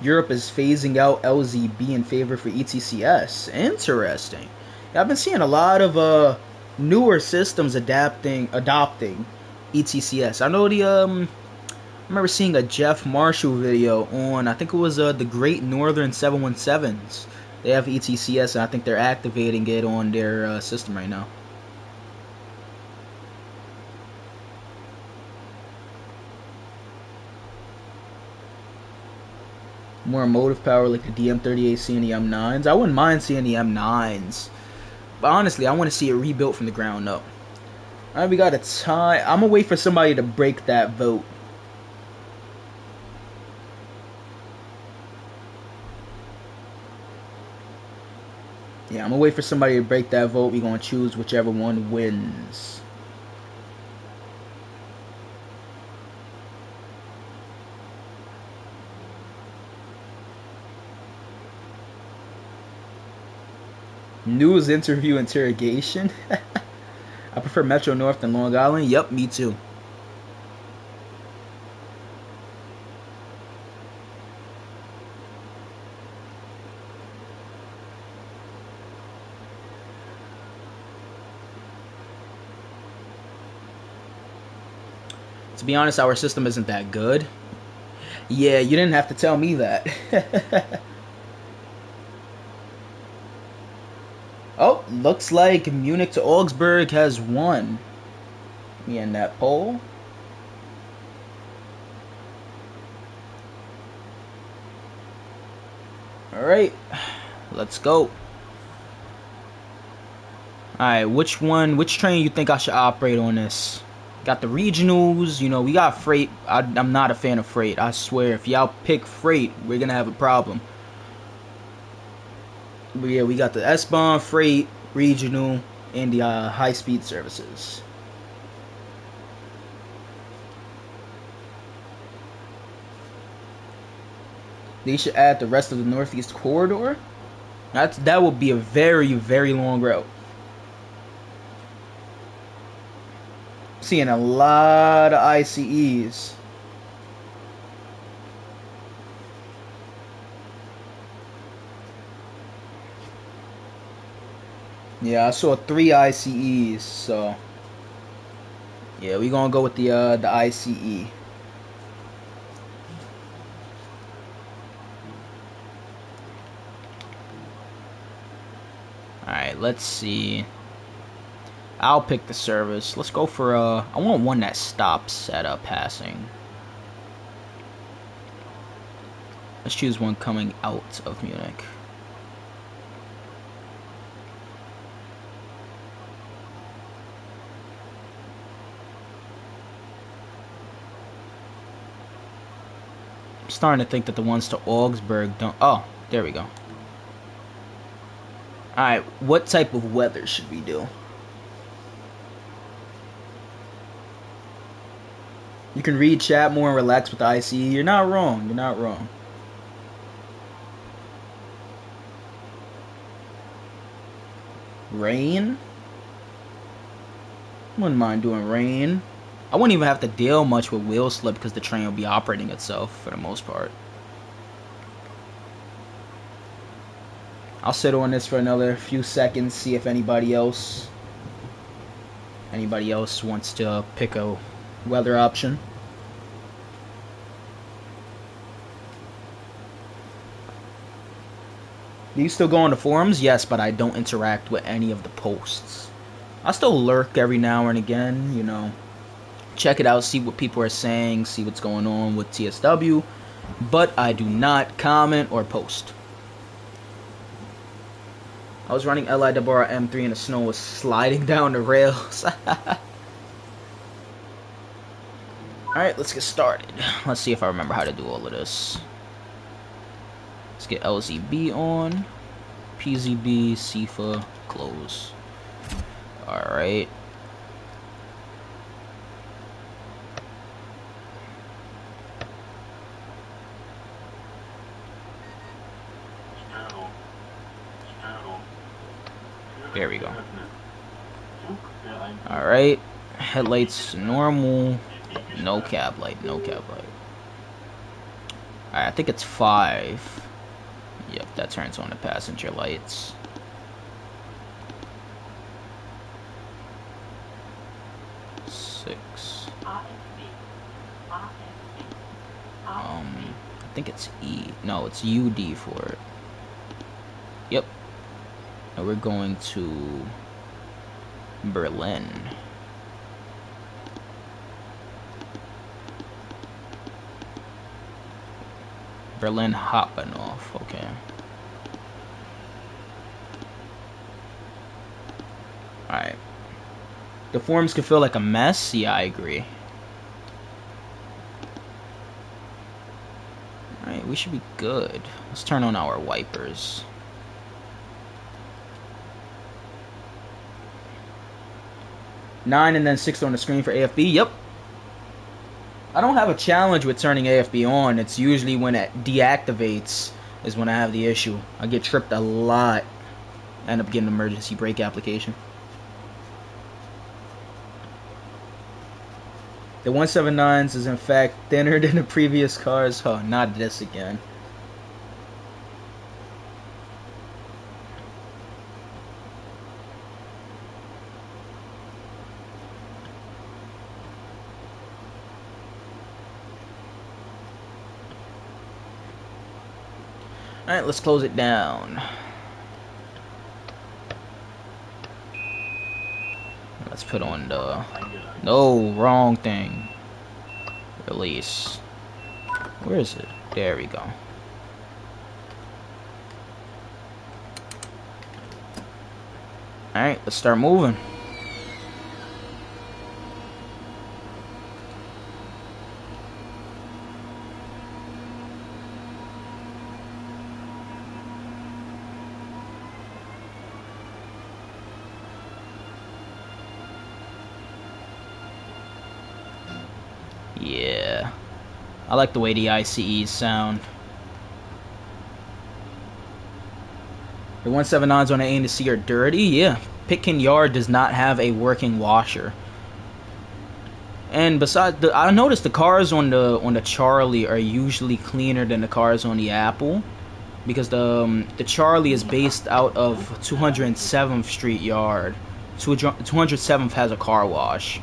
Europe is phasing out LZB in favor for ETCS. Interesting. I've been seeing a lot of newer systems adopting ETCS. I know I remember seeing a Jeff Marshall video on, I think it was the Great Northern 717s. They have ETCS, and I think they're activating it on their system right now. more motive power like the DM38C and the M9s. I wouldn't mind seeing the M9s. But honestly, I want to see it rebuilt from the ground up. Alright, we got a tie. I'm going to wait for somebody to break that vote. Yeah, I'm going to wait for somebody to break that vote. We're going to choose whichever one wins. News interview interrogation. I prefer Metro North than Long Island. Yep, me too. To be honest, our system isn't that good. Yeah, you didn't have to tell me that. Oh, looks like Munich to Augsburg has won. Me and that poll. Alright, let's go. Alright, which train you think I should operate on this? Got the regionals, you know, we got freight. I'm not a fan of freight, I swear. If y'all pick freight, we're gonna have a problem. But yeah, we got the S-Bahn, freight, regional, and the high-speed services. They should add the rest of the Northeast corridor. That would be a very, very long route. Seeing a lot of ICEs. Yeah, I saw 3 ICEs, so yeah, we gonna go with the ICE. Alright, let's see. I'll pick the service. Let's go for I want one that stops at a passing. Let's choose one coming out of Munich. I'm starting to think that the ones to Augsburg don't... Oh, there we go. Alright, what type of weather should we do? You can read chat more and relax with the ICE. You're not wrong. You're not wrong. Rain? Wouldn't mind doing rain. I wouldn't even have to deal much with wheel slip because the train will be operating itself for the most part. I'll sit on this for another few seconds, see if anybody else wants to pick a weather option. Do you still go on the forums? Yes, but I don't interact with any of the posts. I still lurk every now and again, you know. Check it out, see what people are saying, see what's going on with TSW. But I do not comment or post. I was running LIWR M3 and the snow was sliding down the rails. Alright, let's get started. Let's see if I remember how to do all of this. Let's get LZB on. PZB, CIFA, close. Alright. There we go. Alright. Headlights normal. No cab light. No cab light. Alright, I think it's 5. Yep, that turns on the passenger lights. I think it's E. No, it's UD for it. Yep. And we're going to Berlin. Berlin Hauptbahnhof. Okay. Alright. The forms can feel like a mess. Yeah, I agree. Alright, we should be good. Let's turn on our wipers. Nine and then 6 on the screen for AFB. Yep. I don't have a challenge with turning AFB on. It's usually when it deactivates is when I have the issue. I get tripped a lot. I end up getting an emergency brake application. The 179s is in fact thinner than the previous cars. Oh, not this again. Alright, let's close it down. Let's put on the... No, wrong thing. Release. Where is it? There we go. Alright, let's start moving. Yeah, I like the way the ICEs sound. The 179s on the A and the C are dirty. Yeah, Pitkin Yard does not have a working washer. And besides, I noticed the cars on the Charlie are usually cleaner than the cars on the Apple, because the Charlie is based out of 207th Street Yard. 207th has a car wash.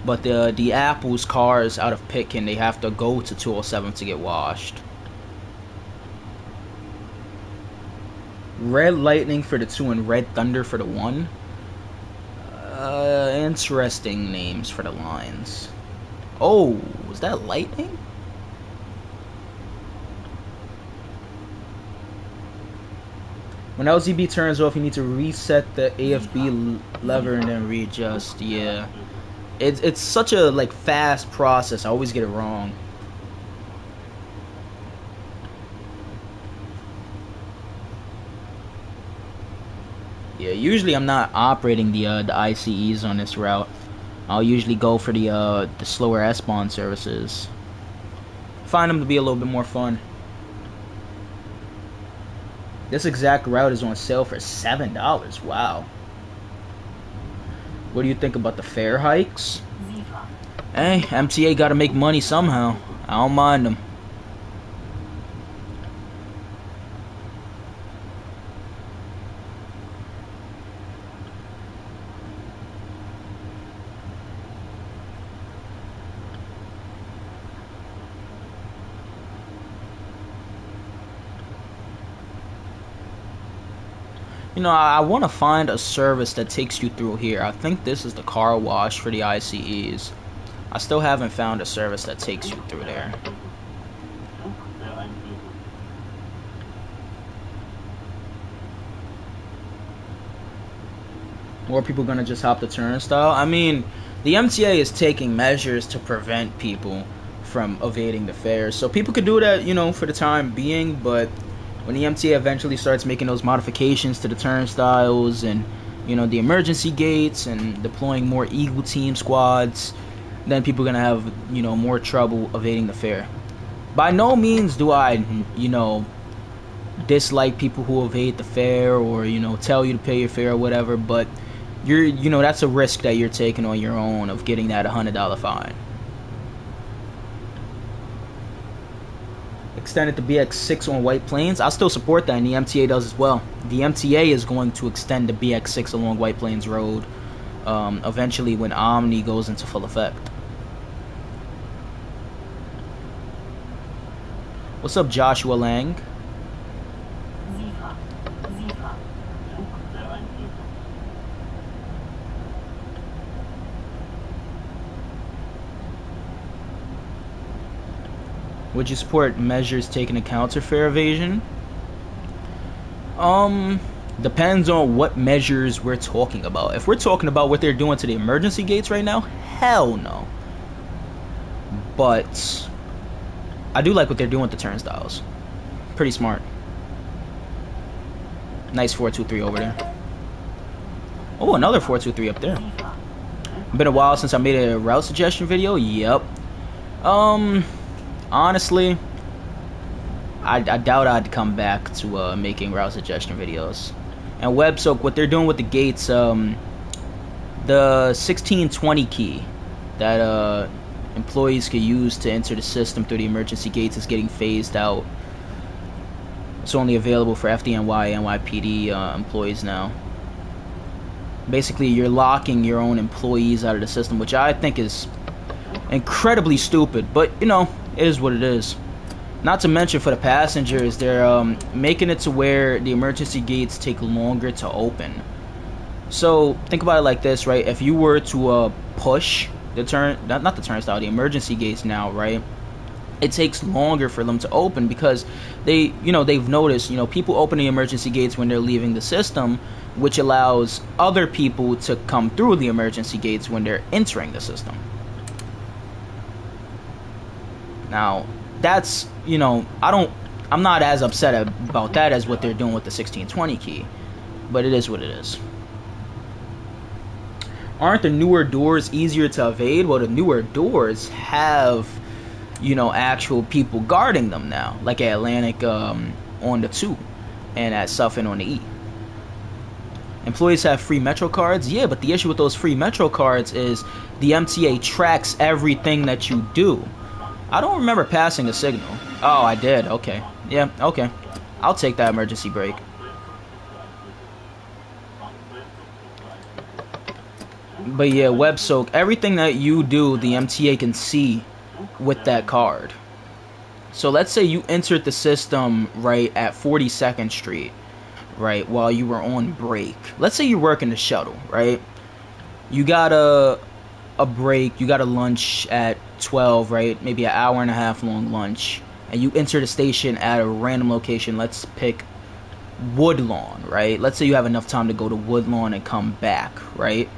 But the Apple's cars out of Pitkin, they have to go to 207 to get washed. Red Lightning for the 2 and Red Thunder for the 1. Interesting names for the lines. Oh, was that Lightning? When LZB turns off, you need to reset the AFB lever and then readjust. Yeah. It's such a like fast process. I always get it wrong. Yeah, usually I'm not operating the ICEs on this route. I'll usually go for the slower S-Bahn services. Find them to be a little bit more fun. This exact route is on sale for $7. Wow. What do you think about the fare hikes? Hey, MTA gotta make money somehow. I don't mind them. You know, I want to find a service that takes you through here. I think this is the car wash for the ICEs. I still haven't found a service that takes you through there. More people gonna just hop the turnstile? I mean, the MTA is taking measures to prevent people from evading the fares. So people could do that, you know, for the time being, but when the MTA eventually starts making those modifications to the turnstiles and, you know, the emergency gates and deploying more Eagle team squads, then people are going to have, you know, more trouble evading the fare. By no means do I, you know, dislike people who evade the fare or, you know, tell you to pay your fare or whatever, but you know, that's a risk that you're taking on your own of getting that $100 fine. Extended to BX6 on White Plains. I'll still support that, and the MTA does as well. The MTA is going to extend the BX6 along White Plains Road eventually when Omni goes into full effect. What's up, Joshua Lang? Would you support measures taken to counter fare evasion? Depends on what measures we're talking about. If we're talking about what they're doing to the emergency gates right now, hell no. But I do like what they're doing with the turnstiles. Pretty smart. Nice 423 over there. Oh, another 423 up there. Been a while since I made a route suggestion video. Yep. Honestly, I doubt I'd come back to making route suggestion videos. And WebSoak, what they're doing with the gates, the 1620 key that employees could use to enter the system through the emergency gates is getting phased out. It's only available for FDNY, NYPD employees now. Basically, you're locking your own employees out of the system, which I think is incredibly stupid. But, you know, it is what it is. Not to mention for the passengers, they're making it to where the emergency gates take longer to open. So think about it like this, right? If you were to push the not the turnstile, the emergency gates now, right? It takes longer for them to open because they've noticed, people open the emergency gates when they're leaving the system, which allows other people to come through the emergency gates when they're entering the system. Now, that's, I'm not as upset about that as what they're doing with the 1620 key, but it is what it is. Aren't the newer doors easier to evade? Well, the newer doors have, actual people guarding them now, like at Atlantic on the 2 and at Suffolk on the E. Employees have free Metro cards? Yeah, but the issue with those free Metro cards is the MTA tracks everything that you do. I don't remember passing a signal. Oh, I did. Okay. Yeah, okay. I'll take that emergency brake. But yeah, WebSoak, everything that you do, the MTA can see with that card. So let's say you entered the system right at 42nd Street, right, while you were on break. Let's say you're working the shuttle, right? You got a break, you got a lunch at 12, right? Maybe an hour and a half long lunch. And you enter the station at a random location. Let's pick Woodlawn, right? Let's say you have enough time to go to Woodlawn and come back, right?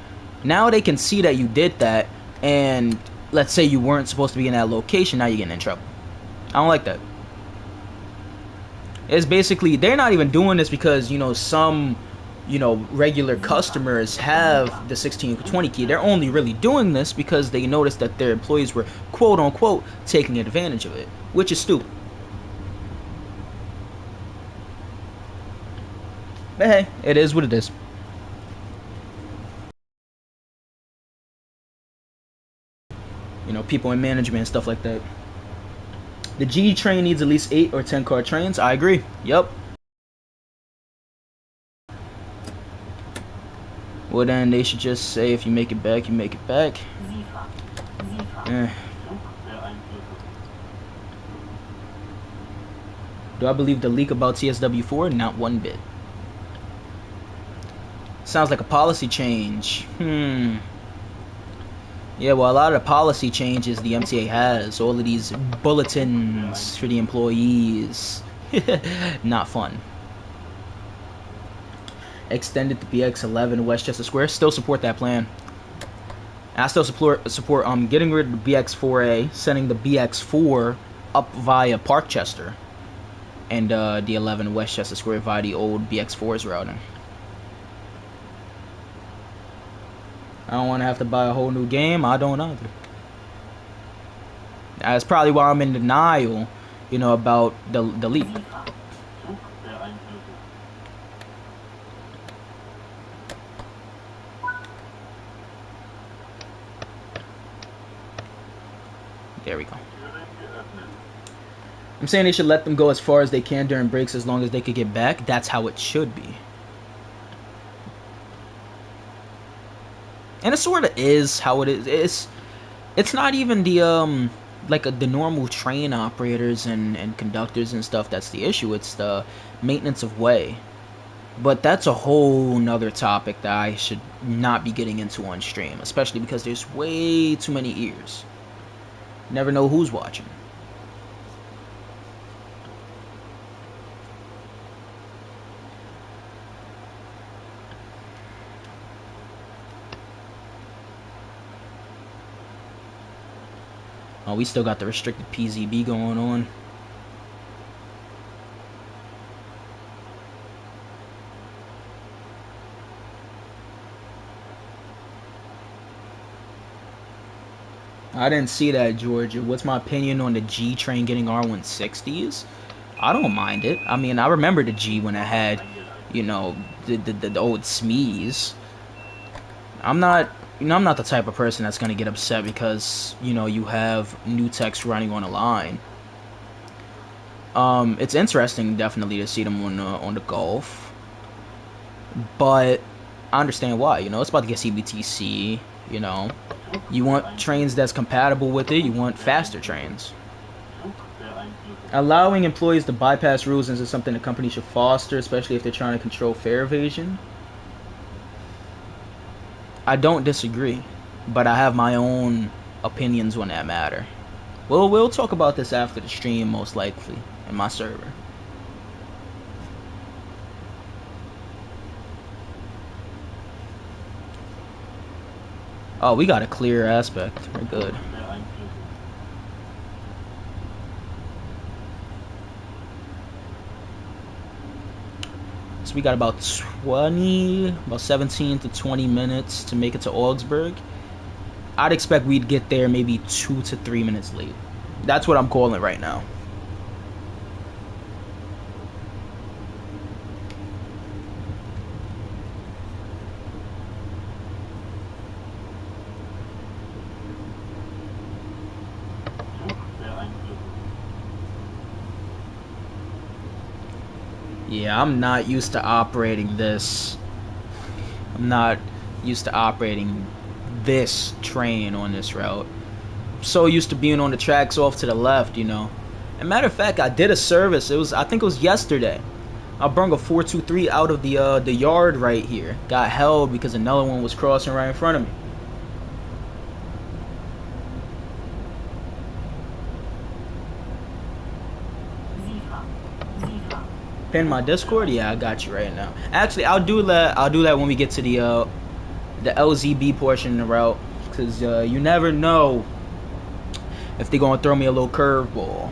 Now they can see that you did that, and let's say you weren't supposed to be in that location, now you're getting in trouble. I don't like that. It's basically, they're not even doing this because, some, regular customers have the 1620 key. They're only really doing this because they noticed that their employees were, quote unquote, taking advantage of it, which is stupid. But hey, it is what it is. People in management and stuff like that. The G train needs at least 8 or 10 car trains. I agree. Yep. Well, then they should just say if you make it back, you make it back. Do I believe the leak about TSW4? Not one bit. Sounds like a policy change. Yeah, well, a lot of the policy changes the MTA has, all of these bulletins for the employees, not fun. Extended to BX11 Westchester Square, still support that plan. I still support getting rid of the BX4A, sending the BX4 up via Parkchester, and the 11 Westchester Square via the old BX4's routing. I don't want to have to buy a whole new game. I don't either. That's probably why I'm in denial, about the leak. There we go. I'm saying they should let them go as far as they can during breaks as long as they could get back. That's how it should be. And it sort of is how it is. It's not even the the normal train operators and conductors and stuff that's the issue. It's the maintenance of way. But that's a whole nother topic that I should not be getting into on stream, especially because there's way too many ears. Never know who's watching. Oh, we still got the restricted PZB going on. I didn't see that, Georgia. What's my opinion on the G train getting R160s? I don't mind it. I mean, I remember the G when it had, you know, the old SMEs. I'm not, I'm not the type of person that's gonna get upset because, you know, you have new text running on a line. It's interesting, definitely, to see them on the Gulf, but I understand why. You know, it's about to get CBTC. You know, you want trains that's compatible with it. You want faster trains. Allowing employees to bypass rules is something the company should foster, especially if they're trying to control fare evasion. I don't disagree, but I have my own opinions on that matter. Well, we'll talk about this after the stream, most likely, in my server. Oh, we got a clear aspect. We're good. So we got about 17 to 20 minutes to make it to Augsburg. I'd expect we'd get there maybe 2 to 3 minutes late. That's what I'm calling right now. Yeah, I'm not used to operating this. I'm not used to operating this train on this route. I'm so used to being on the tracks off to the left, you know. As a matter of fact, I did a service. I think it was yesterday. I brung a 423 out of the yard right here. Got held because another one was crossing right in front of me. Pin my Discord? Yeah, I got you right now. Actually, I'll do that when we get to the LZB portion of the route, because you never know if they're gonna throw me a little curveball.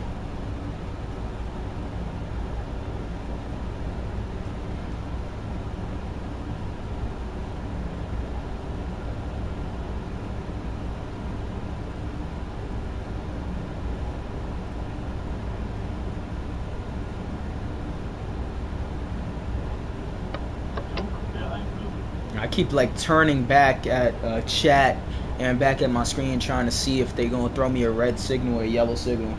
I keep like turning back at chat and back at my screen trying to see if they're gonna throw me a red signal or a yellow signal.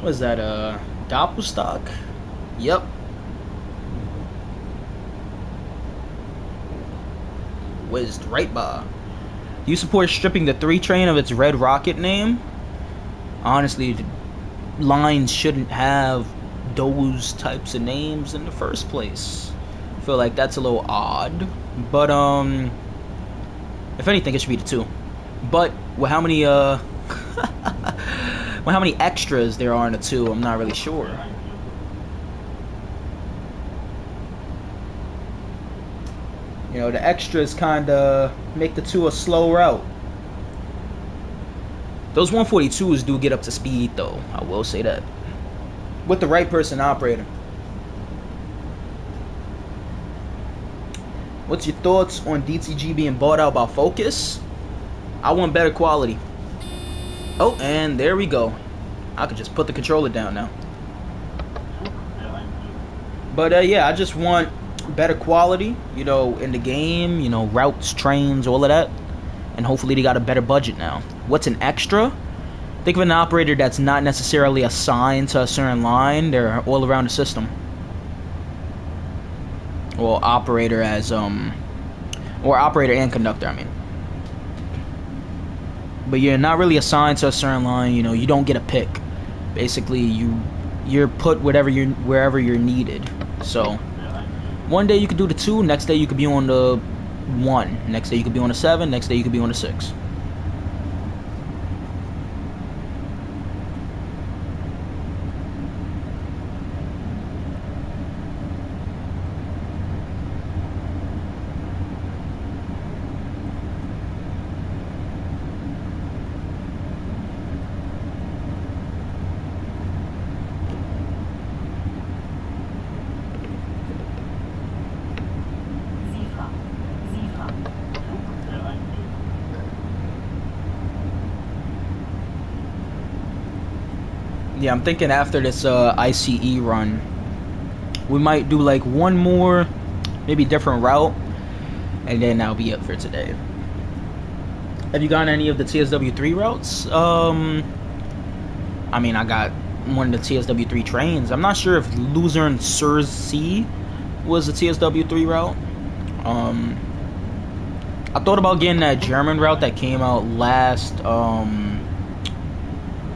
What is that, Doppelstock? Yep. Whizzed right by. Do you support stripping the 3 train of its Red Rocket name? Honestly, lines shouldn't have those types of names in the first place. I feel like that's a little odd. But, if anything, it should be the 2. But, with how many, well, how many extras there are in the 2, I'm not really sure. You know, the extras kind of make the 2 a slow route. Those 142s do get up to speed, though. I will say that. With the right person operating. What's your thoughts on DTG being bought out by Focus? I want better quality. Oh, and there we go. I could just put the controller down now. But yeah, I just want better quality, you know, in the game, you know, routes, trains, all of that. And hopefully they got a better budget now. What's an extra? Think of an operator that's not necessarily assigned to a certain line. They're all around the system. Or operator as, or operator and conductor, I mean. But you're not really assigned to a certain line, you know, you don't get a pick. Basically, you're put wherever you're needed. So, One day you could do the 2, next day you could be on the 1, next day you could be on the 7, next day you could be on the 6. Yeah, I'm thinking after this ICE run, we might do like one more, maybe different route, and then that'll be it for today. Have you gotten any of the TSW3 routes? I mean, I got one of the TSW3 trains. I'm not sure if Luzern sur See was a TSW3 route. I thought about getting that German route that came out last,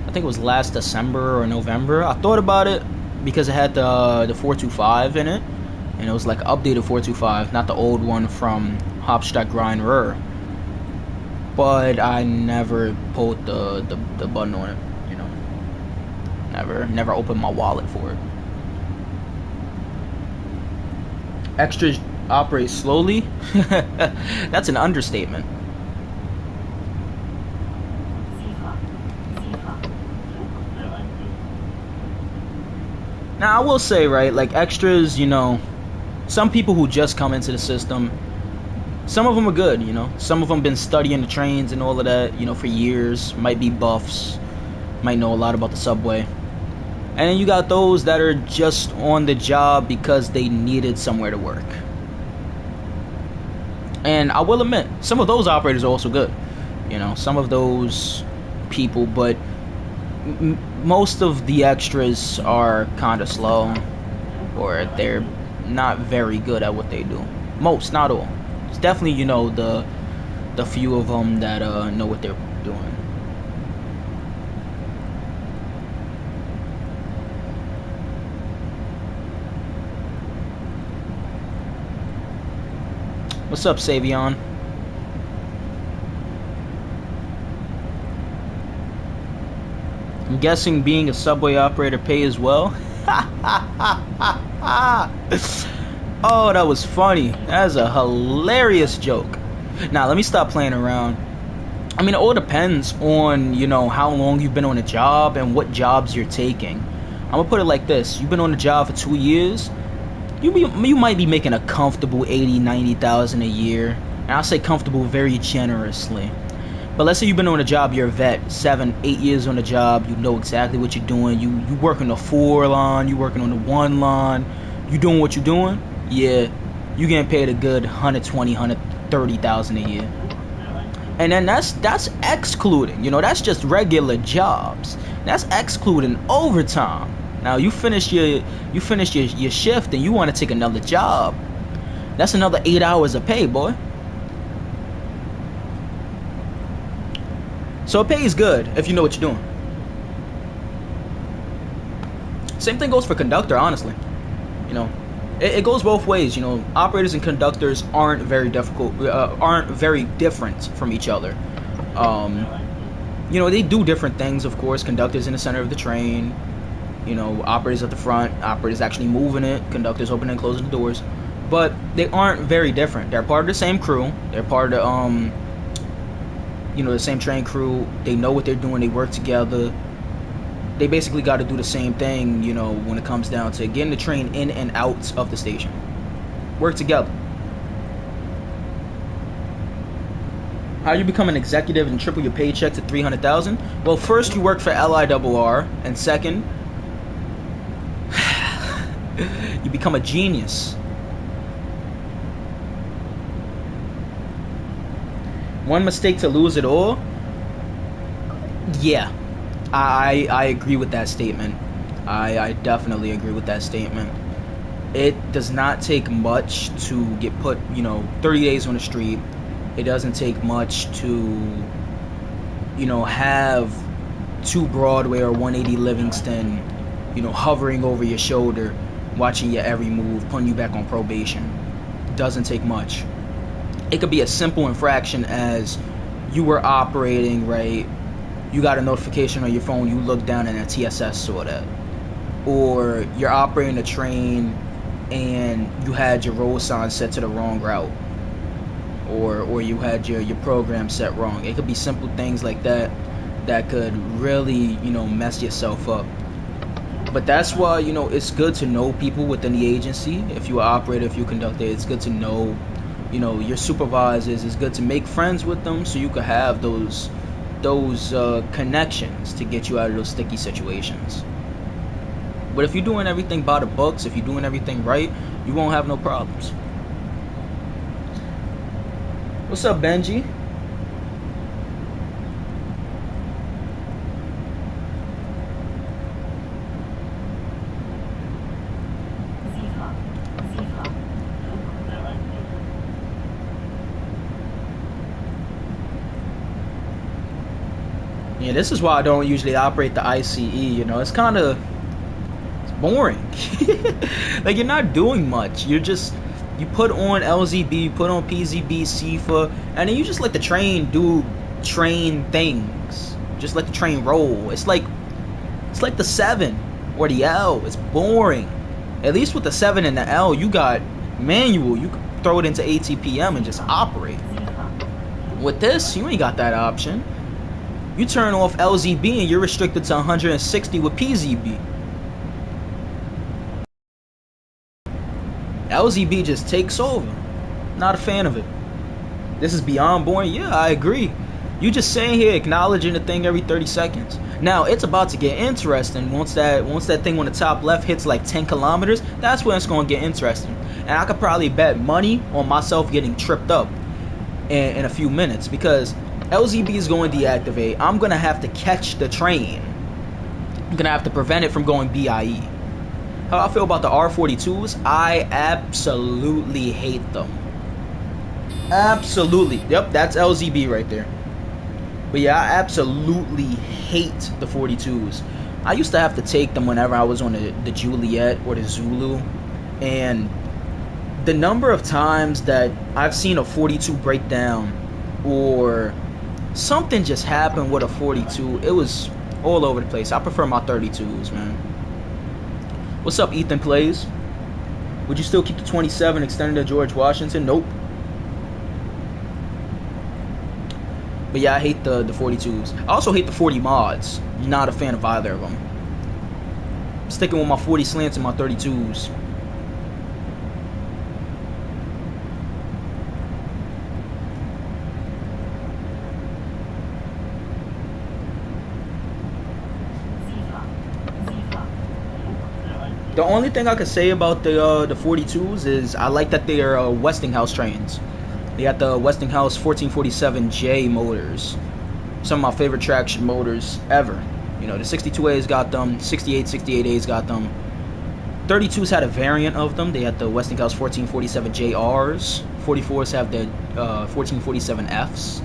I think it was last December or November. I thought about it because it had the 425 in it, and it was like updated 425, not the old one from Hauptstadt Rhein-Ruhr. But I never pulled the button on it, you know. Never opened my wallet for it. Extras operate slowly? That's an understatement. Now, I will say, right, like extras, you know, some people who just come into the system, some of them are good, you know. Some of them been studying the trains and all of that, you know, for years. Might be buffs, might know a lot about the subway. And then you got those that are just on the job because they needed somewhere to work. And I will admit, some of those operators are also good, you know, some of those people, but most of the extras are kind of slow, or they're not very good at what they do. Most, not all. It's definitely, you know, the few of them that know what they're doing. What's up, Savion? I'm guessing being a subway operator pay as well. Oh, that was funny. That's a hilarious joke. Now, let me stop playing around. I mean, it all depends on, you know, how long you've been on a job and what jobs you're taking. I'm gonna put it like this. You've been on the job for 2 years. You might be making a comfortable 80, 90,000 a year. And I'll say comfortable very generously. But let's say you've been on a job, you're a vet, 7, 8 years on the job, you know exactly what you're doing. You working the 4 line, you working on the 1 line, you doing what you're doing. Yeah, you getting paid a good 120, 130,000 a year. And then that's excluding, you know, that's just regular jobs. That's excluding overtime. Now you finish your shift and you want to take another job. That's another 8 hours of pay, boy. So it pays good if you know what you're doing. Same thing goes for conductor, honestly. You know, it goes both ways. You know, operators and conductors aren't very different from each other. You know, they do different things, of course. Conductors in the center of the train. You know, operators at the front. Operators actually moving it. Conductors opening and closing the doors. But they aren't very different. They're part of the same crew. They're part of the you know, the same train crew. They know what they're doing. They work together. They basically got to do the same thing, you know, when it comes down to getting the train in and out of the station. Work together. How do you become an executive and triple your paycheck to 300,000? Well, first you work for LIRR, and second, you become a genius. One mistake to lose it all? Yeah, I agree with that statement. I definitely agree with that statement. It does not take much to get put, you know, 30 days on the street. It doesn't take much to, you know, have 2 Broadway or 180 Livingston, you know, hovering over your shoulder watching your every move, putting you back on probation. Doesn't take much. It could be a simple infraction as you were operating, right? You got a notification on your phone, you look down and a TSS saw that. Or you're operating a train and you had your road sign set to the wrong route. Or you had your program set wrong. It could be simple things like that that could really, mess yourself up. But that's why, it's good to know people within the agency. If you operate, if you conductor, it's good to know, your supervisors. It's good to make friends with them so you could have those connections to get you out of those sticky situations. But if you're doing everything by the books, if you're doing everything right, you won't have no problems. What's up, Benji? Yeah, this is why I don't usually operate the ICE. It's kind of boring. Like, you're not doing much. You put on LZB, you put on PZB, CFA, and then you just let the train do train things. Just let the train roll. It's like the 7 or the L. It's boring. At least with the 7 and the L, you got manual. You can throw it into ATPM and just operate. With this, you ain't got that option. You turn off LZB and you're restricted to 160 with PZB. LZB just takes over. Not a fan of it. This is beyond boring. Yeah, I agree. You just sitting here acknowledging the thing every 30 seconds. Now, it's about to get interesting. Once that thing on the top left hits like 10 kilometers, that's when it's going to get interesting. And I could probably bet money on myself getting tripped up in a few minutes, because LZB is going to deactivate. I'm going to have to catch the train. I'm going to have to prevent it from going BIE. How I feel about the R42s? I absolutely hate them. Absolutely. Yep, that's LZB right there. But yeah, I absolutely hate the 42s. I used to have to take them whenever I was on the Juliet or the Zulu. And the number of times that I've seen a 42 break down, or something just happened with a 42, it was all over the place. I prefer my 32s, man. What's up, Ethan Plays? Would you still keep the 27 extended to George Washington? Nope. But yeah, I hate the 42s. I also hate the 40 mods. Not a fan of either of them. Sticking with my 40 slants and my 32s. The only thing I could say about the 42s is I like that they are Westinghouse trains. They got the Westinghouse 1447J motors. Some of my favorite traction motors ever. The 62A's got them, 68A's got them. 32s had a variant of them. They had the Westinghouse 1447JRs. 44s have the 1447Fs.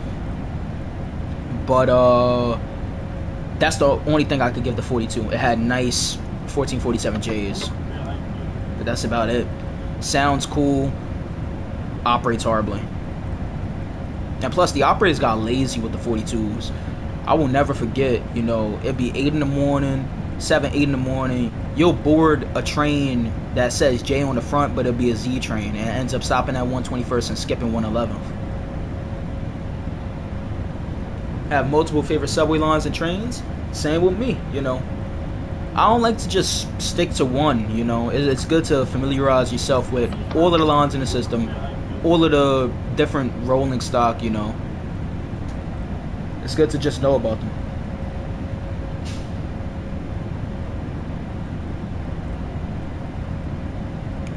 But that's the only thing I could give the 42. It had nice 1447Js. But that's about it. Sounds cool. Operates horribly. And plus, the operators got lazy with the 42s. I will never forget, it'd be 8 in the morning, 7, 8 in the morning. You'll board a train that says J on the front, but it'll be a Z train. And it ends up stopping at 121st and skipping 111th. Have multiple favorite subway lines and trains? Same with me, I don't like to just stick to one, It's good to familiarize yourself with all of the lines in the system, all of the different rolling stock, It's good to just know about them.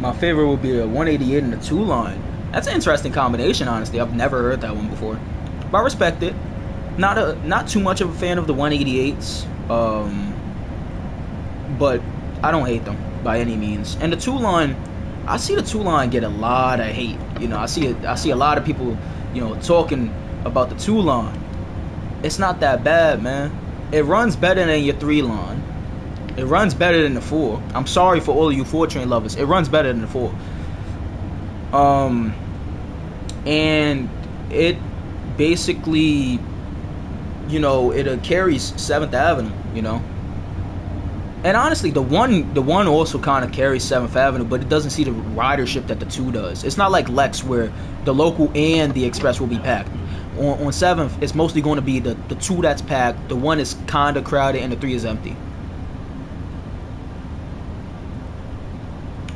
My favorite would be a 188 and a 2 line. That's an interesting combination, honestly. I've never heard that one before. But I respect it. Not too much of a fan of the 188s. But I don't hate them by any means. And the 2 line, I see the 2 line get a lot of hate. I see a lot of people, talking about the 2 line. It's not that bad, man. It runs better than your 3 line. It runs better than the 4. I'm sorry for all of you 4 train lovers. It runs better than the 4. And it basically, you know, it carries 7th Avenue, you know. And honestly, the one also kind of carries 7th Avenue, but it doesn't see the ridership that the 2 does. It's not like Lex where the local and the express will be packed. On 7th, it's mostly going to be the 2 that's packed, the 1 is kind of crowded, and the 3 is empty.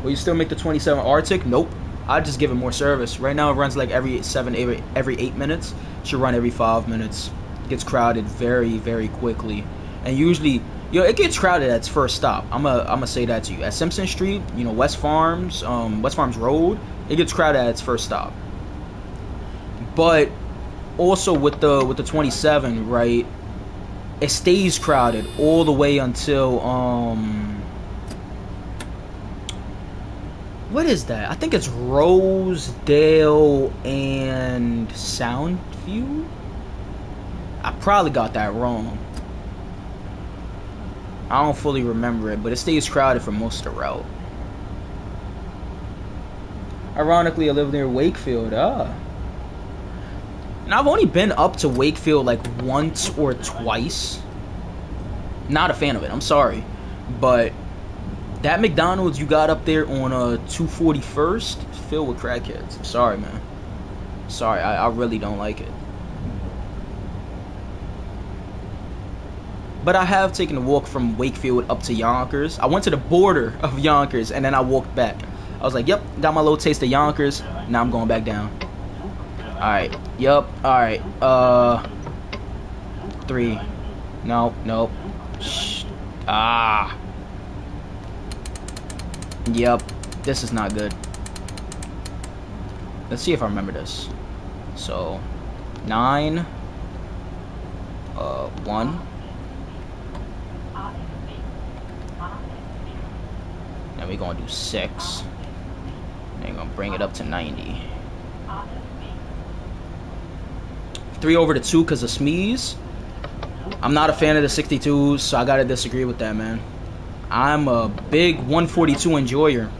Will you still make the 27 Arctic? Nope. I just give it more service. Right now it runs like every 8 minutes. It should run every 5 minutes. It gets crowded very, very quickly. And usually, you know, it gets crowded at its first stop. I'm gonna say that to you. At Simpson Street, you know, West Farms Road, it gets crowded at its first stop. But also with the 27, right, it stays crowded all the way until what is that? I think it's Rosedale and Soundview. I probably got that wrong. I don't fully remember it, but it stays crowded for most of the route. Ironically, I live near Wakefield. And I've only been up to Wakefield like once or twice. Not a fan of it, I'm sorry. But that McDonald's you got up there on 241st is filled with crackheads. I'm sorry, man. Sorry, I really don't like it. But I have taken a walk from Wakefield up to Yonkers. I went to the border of Yonkers and then I walked back. I was like, yep, got my little taste of Yonkers. Now I'm going back down. Alright, yep, alright. 3. Nope. Shh. Yep, this is not good. Let's see if I remember this. So, 9, 1. Then we're gonna do 6. Then we're gonna bring it up to 90. 3 over to 2 because of Smeeze. I'm not a fan of the 62s, so I gotta disagree with that, man. I'm a big 142 enjoyer.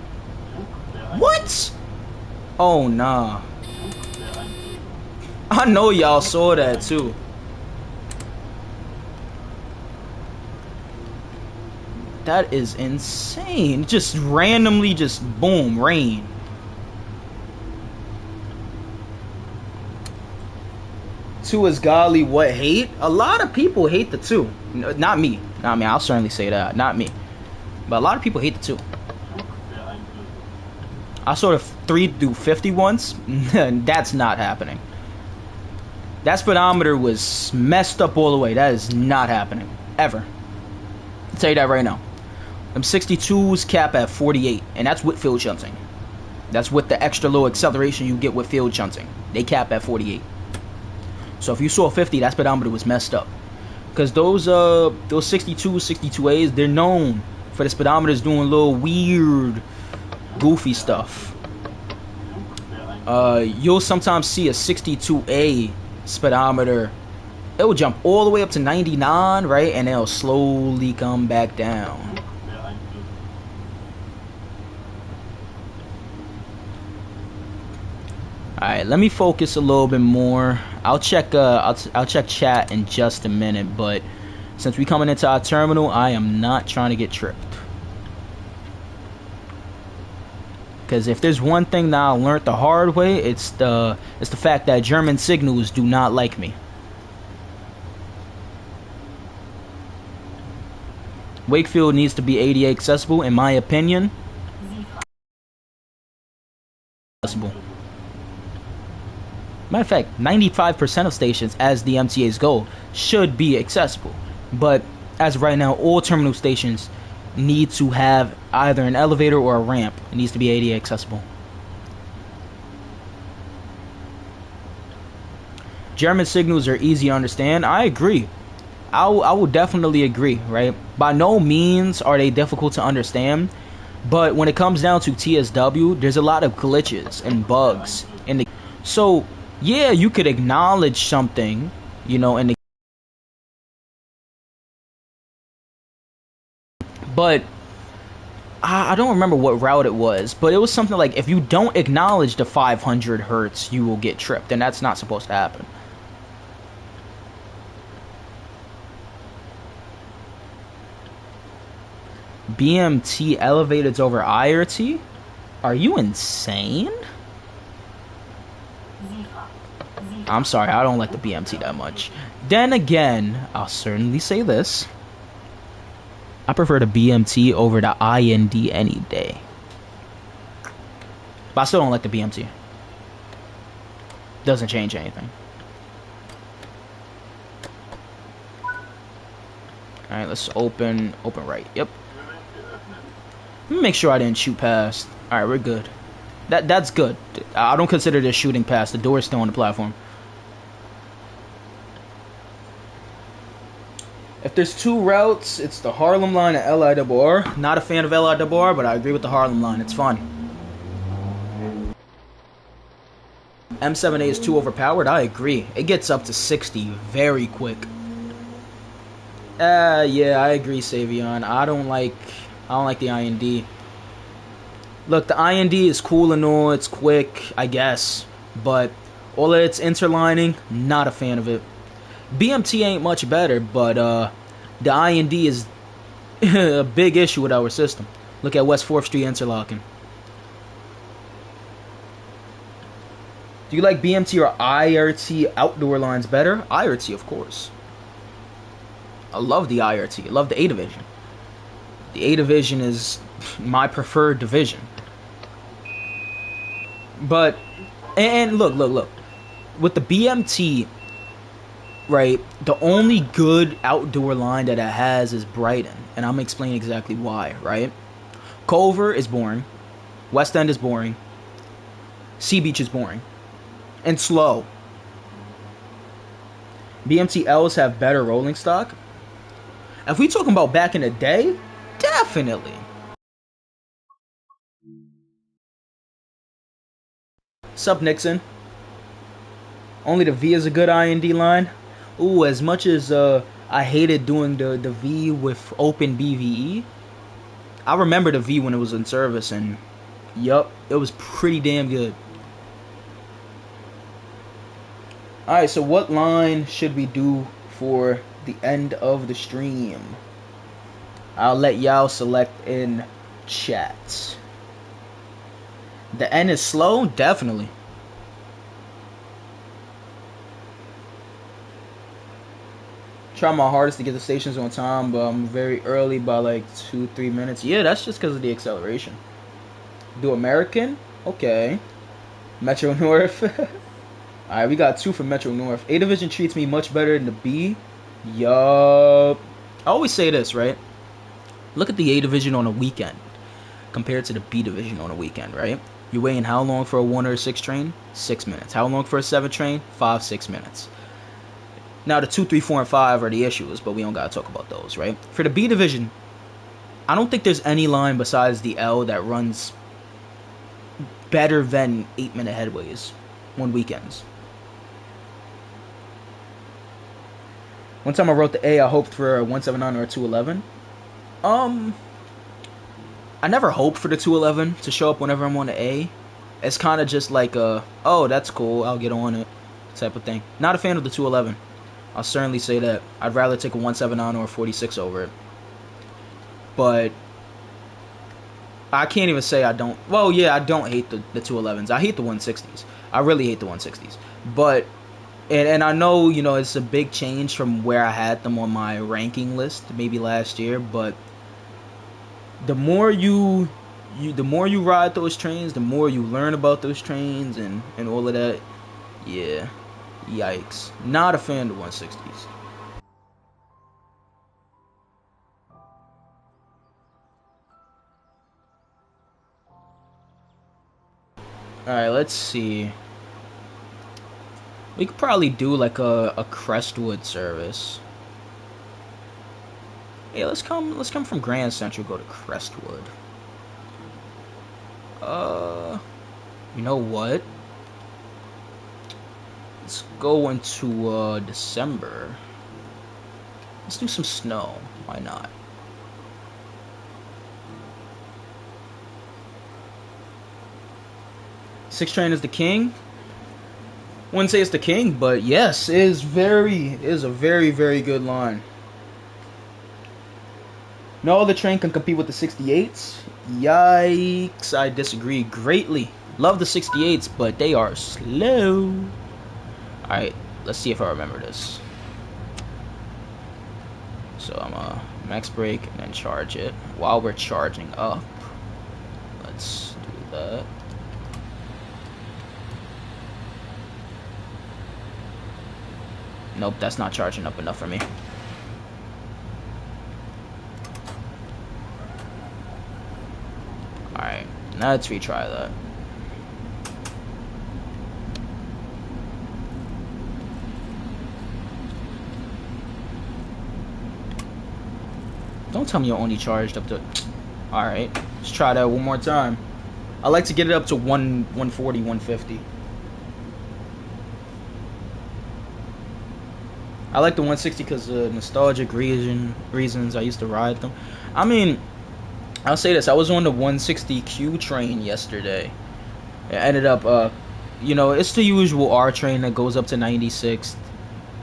What? Oh, nah. I know y'all saw that, too. That is insane. Just randomly, just boom, rain. Two is golly what hate? A lot of people hate the 2. Not me. I'll certainly say that. Not me. But a lot of people hate the 2. I saw the 3 do 50 once. That's not happening. That speedometer was messed up all the way. That is not happening. Ever. I'll tell you that right now. Them 62s cap at 48. And that's with field shunting. That's with the extra low acceleration you get with field shunting. They cap at 48. So if you saw 50, that speedometer was messed up. Because those 62s, 62As, they're known for the speedometers doing a little weird, goofy stuff. You'll sometimes see a 62A speedometer. It will jump all the way up to 99, right? And it'll slowly come back down. Alright, let me focus a little bit more. I'll check chat in just a minute, but since we coming into our terminal, I am not trying to get tripped. Because if there's one thing that I learned the hard way, it's the fact that German signals do not like me. Wakefield needs to be ADA accessible, in my opinion. Accessible. Matter of fact, 95% of stations, as the MTA's go, should be accessible. But as of right now, all terminal stations need to have either an elevator or a ramp. It needs to be ADA accessible. German signals are easy to understand. I agree. I will definitely agree, right? By no means are they difficult to understand. But when it comes down to TSW, there's a lot of glitches and bugs in the... So, yeah, you could acknowledge something, you know, in the... But I don't remember what route it was, but it was something like if you don't acknowledge the 500 hertz, you will get tripped, and that's not supposed to happen. BMT elevateds over IRT? Are you insane? I'm sorry, I don't like the BMT that much. Then again, I'll certainly say this. I prefer the BMT over the IND any day. But I still don't like the BMT. Doesn't change anything. Alright, let's open right. Yep. Let me make sure I didn't shoot past. Alright, we're good. That's good. I don't consider this shooting past. The door's still on the platform. If there's two routes, it's the Harlem line and LIRR. Not a fan of LIRR, but I agree with the Harlem line. It's fun. M7A is too overpowered. I agree. It gets up to 60 very quick. Yeah, I agree, Savion. I don't like the IND. Look, the IND is cool and all. It's quick, I guess, but all of its interlining, not a fan of it. BMT ain't much better, but the IND is a big issue with our system. Look at West 4th Street interlocking. Do you like BMT or IRT outdoor lines better? IRT, of course. I love the IRT. I love the A division. The A division is my preferred division. But, and look. With the BMT, right, the only good outdoor line that it has is Brighton. And I'm going to explain exactly why, right? Culver is boring. West End is boring. Sea Beach is boring. And slow. BMT-Ls have better rolling stock. If we talking about back in the day, definitely. Sup, Nixon? Only the V is a good IND line. Ooh, as much as I hated doing the V with open BVE, I remember the V when it was in service, and yup, it was pretty damn good. Alright, so what line should we do for the end of the stream? I'll let y'all select in chat. The N is slow? Definitely. Try my hardest to get the stations on time, but I'm very early by like 2-3 minutes. Yeah, that's just because of the acceleration. Do American? Okay. Metro North. Alright, we got 2 for Metro North. A Division treats me much better than the B. Yup. I always say this, right? Look at the A Division on a weekend compared to the B Division on a weekend, right? You're waiting how long for a 1 or a 6 train? 6 minutes. How long for a 7 train? 5-6 minutes. Now, the 2, 3, 4, and 5 are the issues, but we don't gotta talk about those, right? For the B Division, I don't think there's any line besides the L that runs better than 8-minute headways on weekends. One time I wrote the A, I hoped for a 179 or a 211. I never hoped for the 211 to show up whenever I'm on the A. It's kind of just like oh, that's cool, I'll get on it type of thing. Not a fan of the 211. I'll certainly say that. I'd rather take a 179 or a 46 over it. But I can't even say I don't. Well, yeah, I don't hate the 211s. I hate the 160s. I really hate the 160s. But and I know, you know, it's a big change from where I had them on my ranking list maybe last year, but the more you ride those trains, the more you learn about those trains and all of that. Yeah. Yikes. Not a fan of the 160s. Alright, let's see. We could probably do like a Crestwood service. Hey, let's come from Grand Central, go to Crestwood. You know what? Let's go into December. Let's do some snow. Why not? 6 train is the king. Wouldn't say it's the king, but yes, it is a very, very good line. No other train can compete with the 68s. Yikes, I disagree greatly. Love the 68s, but they are slow. Alright, let's see if I remember this. So I'm gonna max brake and then charge it. While we're charging up, let's do that. Nope, that's not charging up enough for me. Alright, now let's retry that. Don't tell me you're only charged up to... Alright, let's try that one more time. I like to get it up to 140, 150. I like the 160 because of nostalgic reasons. I used to ride them. I mean, I'll say this. I was on the 160Q train yesterday. It ended up, you know, it's the usual R train that goes up to 96.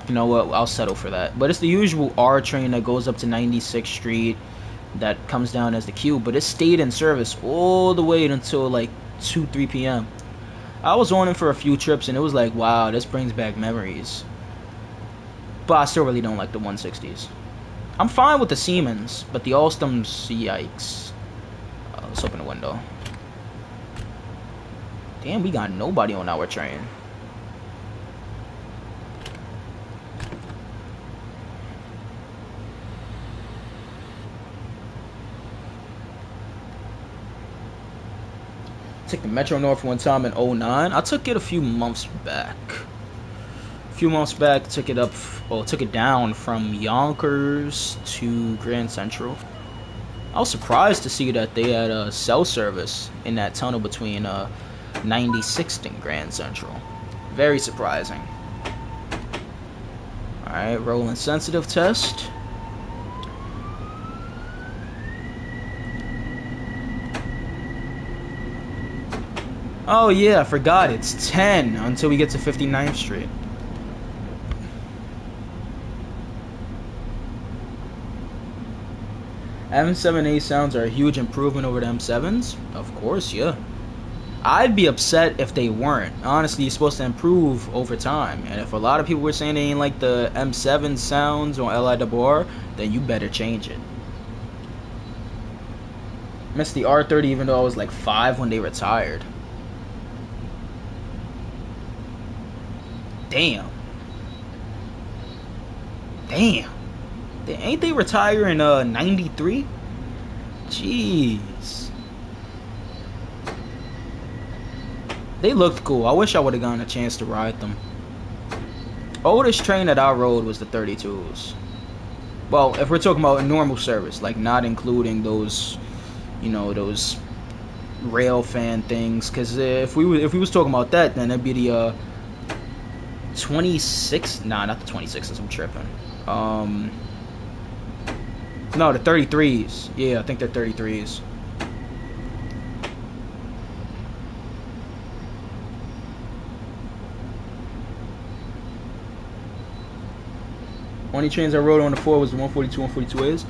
You know what? I'll settle for that. But it's the usual R train that goes up to 96th Street that comes down as the Q. But it stayed in service all the way until like 2, 3 p.m. I was on it for a few trips and it was like, wow, this brings back memories. But I still really don't like the 160s. I'm fine with the Siemens, but the Alstoms, yikes. Let's open the window. Damn, we got nobody on our train. Took the Metro North one time in 09. I took it a few months back. Took it up, well, took it down from Yonkers to Grand Central. I was surprised to see that they had a cell service in that tunnel between 96th and Grand Central. Very surprising. Alright, rolling sensitive test. Oh yeah, I forgot, it's 10 until we get to 59th Street. M7A sounds are a huge improvement over the M7s? Of course, yeah. I'd be upset if they weren't. Honestly, you're supposed to improve over time. And if a lot of people were saying they ain't like the M7 sounds on LIRR, then you better change it. Missed the R30 even though I was like 5 when they retired. Damn. Ain't they retiring 93? Jeez. They looked cool. I wish I would have gotten a chance to ride them. Oldest train that I rode was the 32s. Well, if we're talking about a normal service, like not including those, you know, those rail fan things. Because if we was talking about that, then it'd be the 26. Nah, not the 26s. I'm tripping. No, the 33s. Yeah, I think they're 33s. Only trains I rode on the 4 was the 142, 142As.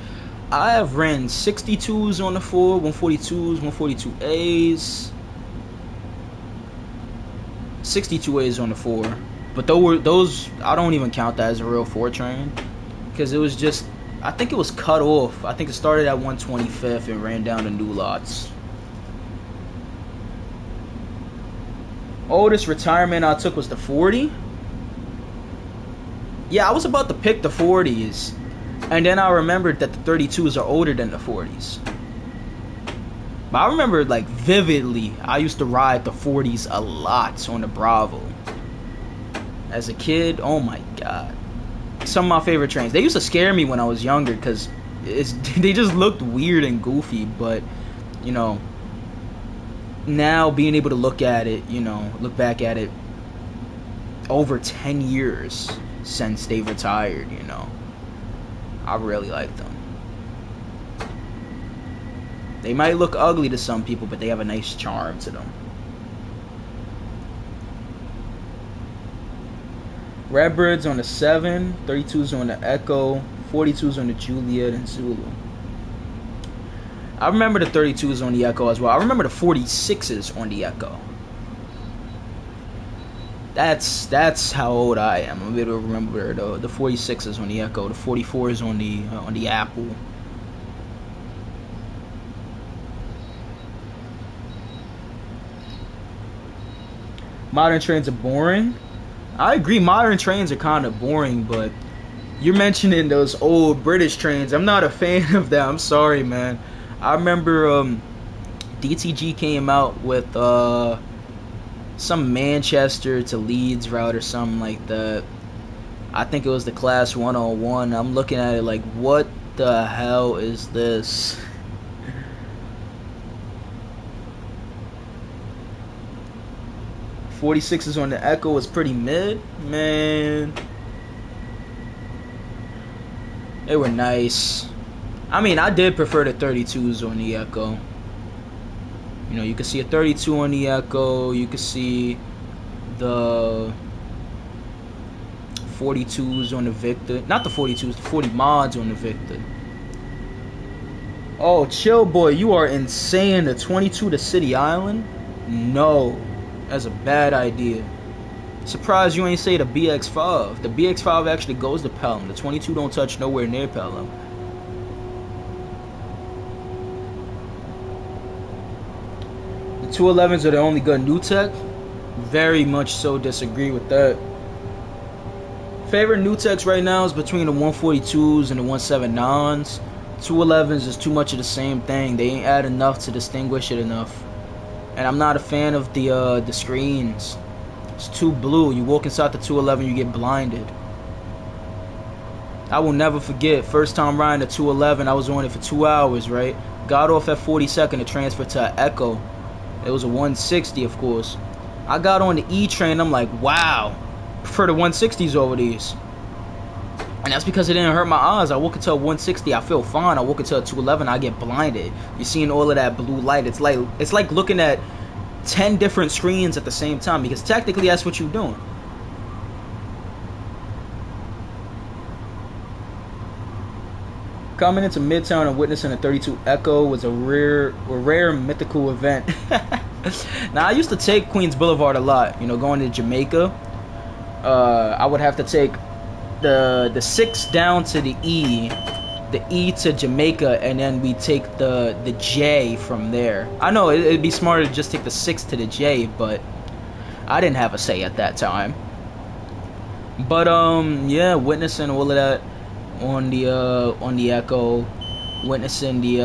I have ran 62s on the 4, 142s, 142As. 62As on the 4. But those, I don't even count that as a real 4 train. Because it was just, I think it was cut off. I think it started at 125th and ran down to New Lots. Oldest retirement I took was the 40. Yeah, I was about to pick the 40s. And then I remembered that the 32s are older than the 40s. But I remember, like, vividly, I used to ride the 40s a lot on the Bravo. As a kid, oh my god. Some of my favorite trains. They used to scare me when I was younger because they just looked weird and goofy. But, you know, now being able to look at it, you know, look back at it over 10 years since they retired, you know, I really like them. They might look ugly to some people, but they have a nice charm to them. Redbirds on the 7, 32s on the Echo, 42s on the Juliet and Zulu. I remember the 32s on the Echo as well. I remember the 46s on the Echo. That's how old I am. I'm able to remember the 46s on the Echo, the 44s on the Apple. Modern trains are boring. I agree, modern trains are kind of boring, but you're mentioning those old British trains. I'm not a fan of that. I'm sorry, man. I remember DTG came out with some Manchester to Leeds route or something like that. I think it was the Class 101. I'm looking at it like, what the hell is this? .46s on the Echo was pretty mid, man. They were nice. I mean, I did prefer the 32s on the Echo. You know, you can see a 32 on the Echo. You can see the 42s on the Victor. Not the 42s, the 40 mods on the Victor. Oh, chill, boy. You are insane. The 22 to City Island? No. That's a bad idea. Surprised you ain't say the BX5. The BX5 actually goes to Pelham. The 22 don't touch nowhere near Pelham. The 211s are the only good new tech. Very much so disagree with that. Favorite new techs right now is between the 142s and the 179s. 211s is too much of the same thing. They ain't add enough to distinguish it enough. And I'm not a fan of the screens. It's too blue. You walk inside the 211, you get blinded. I will never forget, first time riding the 211, I was on it for 2 hours, right? Got off at 42nd to transfer to an Echo. It was a 160, of course. I got on the E train, I'm like, wow, prefer the 160s over these. And that's because it didn't hurt my eyes. I walk into a 160, I feel fine. I walk into a 211, I get blinded. You're seeing all of that blue light. It's like looking at 10 different screens at the same time, because technically that's what you're doing. Coming into Midtown and witnessing a 32 Echo was a rare mythical event. Now, I used to take Queens Boulevard a lot, you know, going to Jamaica. I would have to take the 6 down to the E to Jamaica, and then we take the J from there. I know it'd be smarter to just take the 6 to the J, but I didn't have a say at that time. But yeah, witnessing all of that on the Echo, witnessing the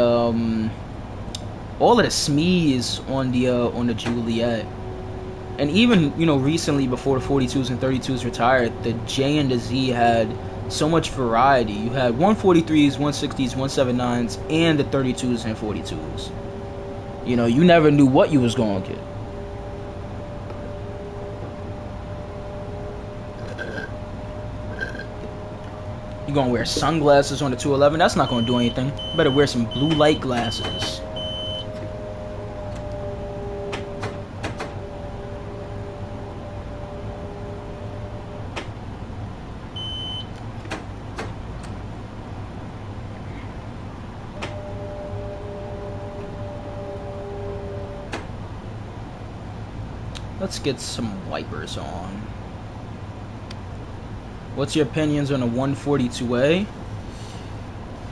all of the SMEs on the Juliet. And even, you know, recently, before the 42s and 32s retired, the J and the Z had so much variety. You had 143s, 160s, 179s, and the 32s and 42s. You know, you never knew what you was going to get. You're going to wear sunglasses on the 211? That's not going to do anything. You better wear some blue light glasses. Let's get some wipers on. What's your opinions on a 142A?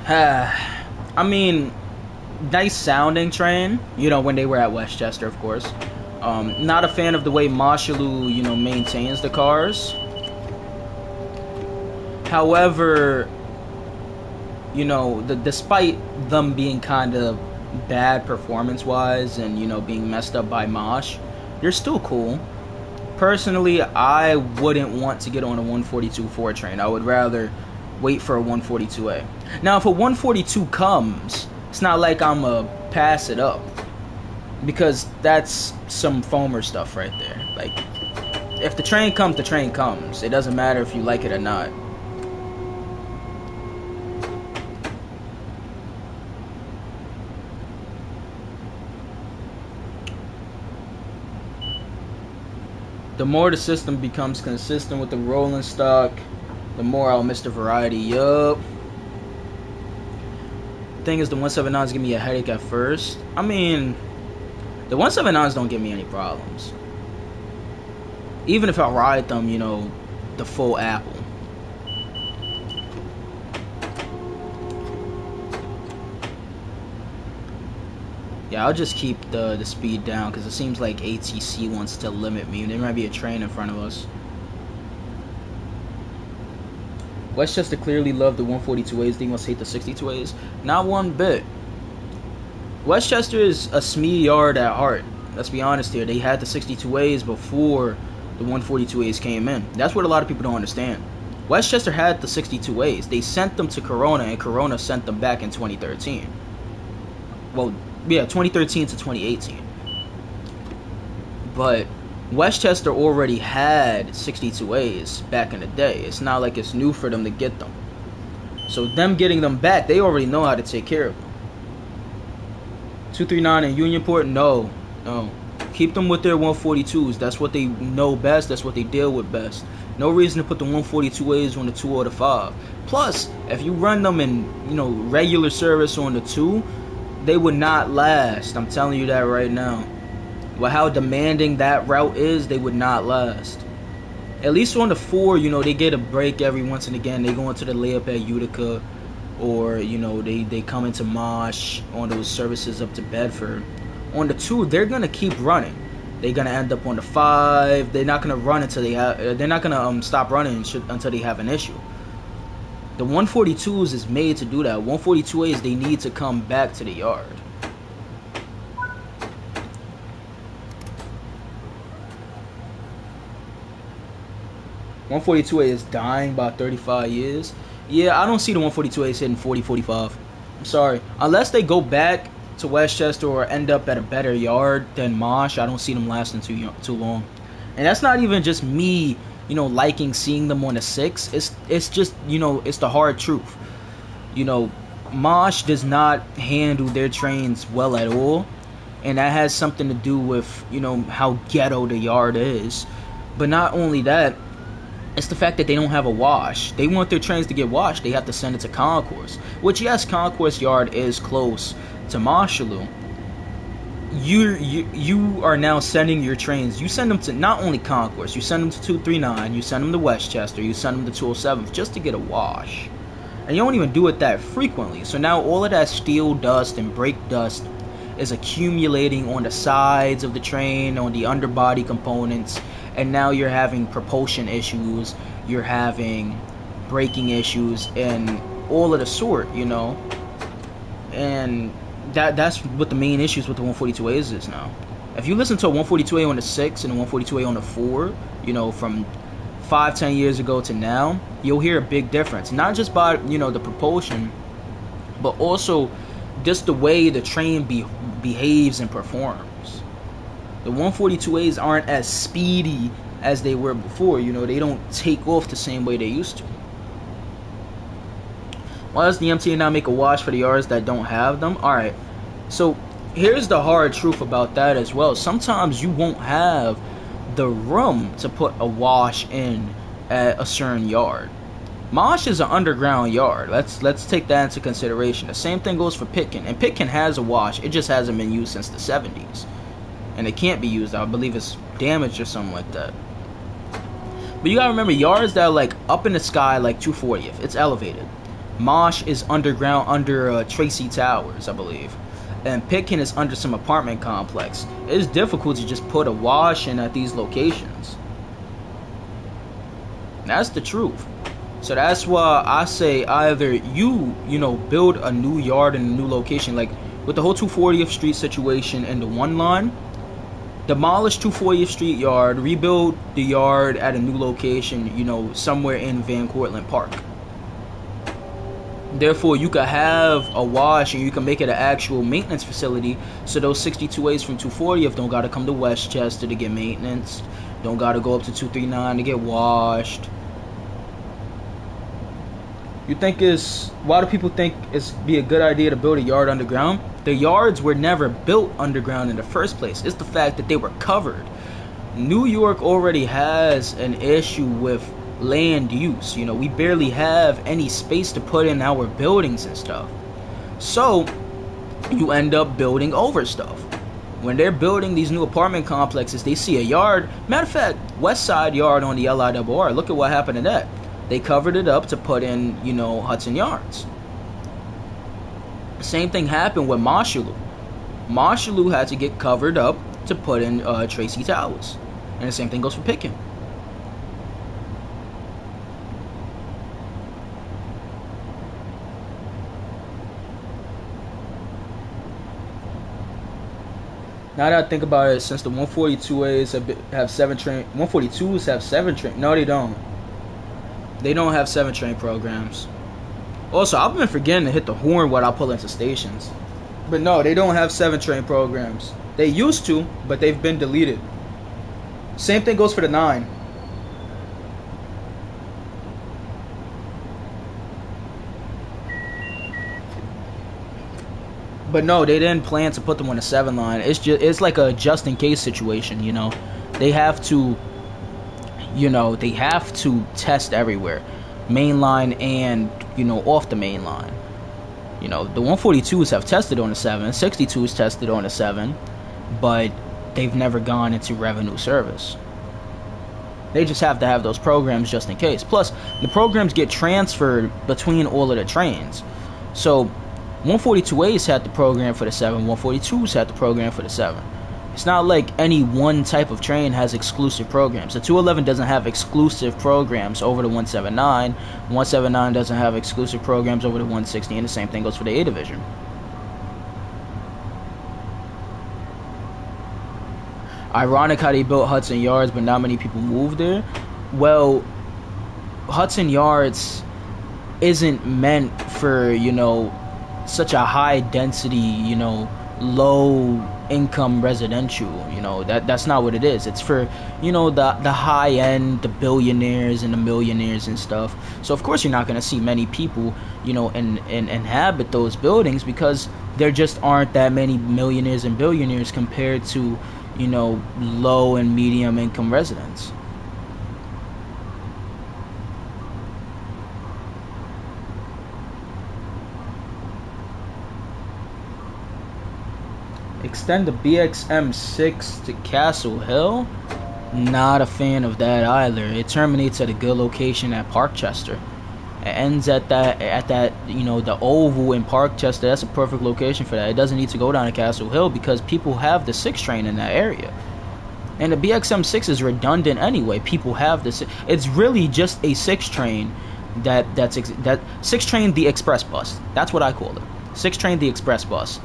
I mean, nice sounding train, you know, when they were at Westchester, of course. Not a fan of the way Marshallu, you know, maintains the cars. However, you know, despite them being kind of bad performance-wise and, you know, being messed up by Mosh, they're still cool. Personally, I wouldn't want to get on a 142 Ford train. I would rather wait for a 142A. Now, if a 142 comes, it's not like I'm going to pass it up, because that's some foamer stuff right there. Like, if the train comes, the train comes. It doesn't matter if you like it or not. The more the system becomes consistent with the rolling stock, the more I'll miss the variety. Yup. Thing is, the 179s give me a headache at first. I mean, the 179s don't give me any problems. Even if I ride them, you know, the full apple. Yeah, I'll just keep the speed down because it seems like ATC wants to limit me. There might be a train in front of us. Westchester clearly loved the 142As. They must hate the 62As. Not one bit. Westchester is a SME yard at heart. Let's be honest here. They had the 62As before the 142As came in. That's what a lot of people don't understand. Westchester had the 62As. They sent them to Corona, and Corona sent them back in 2013. Well, yeah, 2013 to 2018. But Westchester already had 62As back in the day. It's not like it's new for them to get them. So them getting them back, they already know how to take care of them. 239 and Unionport, no. Keep them with their 142s. That's what they know best. That's what they deal with best. No reason to put the 142As on the 2 or the 5. Plus, if you run them in, you know, regular service on the 2, they would not last. I'm telling you that right now. With how demanding that route is, they would not last. At least on the 4, you know, they get a break every once and again. They go into the layup at Utica, or, you know, they come into Mosh on those services up to Bedford. On the 2, they're gonna keep running. They're gonna end up on the 5. They're not gonna run until they have. They're not gonna stop running until they have an issue. The 142s is made to do that. 142As, they need to come back to the yard. .142A is dying by 35 years. Yeah, I don't see the 142As hitting 40, 45. I'm sorry. Unless they go back to Westchester or end up at a better yard than Mosh, I don't see them lasting too long. And that's not even just me, you know, liking seeing them on the 6. It's just, you know, it's the hard truth. You know, Mosh does not handle their trains well at all. And that has something to do with, you know, how ghetto the yard is. But not only that, it's the fact that they don't have a wash. They want their trains to get washed. They have to send it to Concourse. Which, yes, Concourse Yard is close to Mosholu. You are now sending your trains. You send them to not only Concourse. You send them to 239. You send them to Westchester. You send them to 207 just to get a wash. And you don't even do it that frequently. So now all of that steel dust and brake dust is accumulating on the sides of the train, on the underbody components. And now you're having propulsion issues, you're having braking issues, and all of the sort, you know. And that's what the main issues with the 142As is now. If you listen to a 142A on the 6 and a 142A on the 4, you know, from 5-10 years ago to now, you'll hear a big difference. Not just by, you know, the propulsion, but also just the way the train behaves and performs. The 142As aren't as speedy as they were before. You know, they don't take off the same way they used to. Why does the MTA not make a wash for the yards that don't have them? Alright, so here's the hard truth about that as well. Sometimes you won't have the room to put a wash in at a certain yard. Mosh is an underground yard. Let's take that into consideration. The same thing goes for Pitkin. And Pitkin has a wash. It just hasn't been used since the 70s. And it can't be used. I believe it's damaged or something like that. But you gotta remember, yards that are like up in the sky, like 240th, it's elevated. Mosh is underground under Tracy Towers, I believe. And Pitkin is under some apartment complex. It's difficult to just put a wash in at these locations. That's the truth. So that's why I say either you know, build a new yard in a new location. Like with the whole 240th Street situation and the one line, demolish 240th Street yard, rebuild the yard at a new location, you know, somewhere in Van Cortlandt Park. Therefore, you could have a wash and you can make it an actual maintenance facility, so those 62As from 240th don't got to come to Westchester to get maintenance, don't got to go up to 239 to get washed. You think why do people think it's be a good idea to build a yard underground? The yards were never built underground in the first place. It's the fact that they were covered New York already has an issue with land use. You know, we barely have any space to put in our buildings and stuff. So you end up building over stuff. When they're building these new apartment complexes, they see a yard. Matter of fact, West Side Yard on the LIRR, look at what happened to that. They covered it up to put in, you know, Hudson Yards. Same thing happened with Moshulu. Moshulu had to get covered up to put in Tracy Towers. And the same thing goes for Pitkin. Now that I think about it, since the 142As have 7 train, 142s have 7 train. No, they don't. They don't have 7 train programs. Also, I've been forgetting to hit the horn when I pull into stations. But no, they don't have 7 train programs. They used to, but they've been deleted. Same thing goes for the 9. But no, they didn't plan to put them on the 7 line. It's like a just in case situation, you know. They have to, you know, they have to test everywhere, main line and, you know, off the main line. You know, the 142s have tested on the 7, 62s tested on the 7, but they've never gone into revenue service. They just have to have those programs just in case. Plus, the programs get transferred between all of the trains. So 142As had the program for the 7, 142s had the program for the 7. It's not like any one type of train has exclusive programs. The 211 doesn't have exclusive programs over the 179. 179 doesn't have exclusive programs over the 160, and the same thing goes for the A division. Ironic how they built Hudson Yards, but not many people moved there. Well, Hudson Yards isn't meant for, you know, such a high density, you know, low income residential. You know, that's not what it is. It's for, you know, the high end, the billionaires and the millionaires and stuff. So of course you're not going to see many people, you know, inhabit those buildings, because there just aren't that many millionaires and billionaires compared to, you know, low and medium income residents. Extend the BXM6 to Castle Hill? Not a fan of that either. It terminates at a good location at Parkchester. It ends at that, you know, the Oval in Parkchester. That's a perfect location for that. It doesn't need to go down to Castle Hill because people have the 6 train in that area. And the BXM6 is redundant anyway. People have this. It's really just a 6 train that 6 train the express bus. That's what I call it. 6 train the express bus.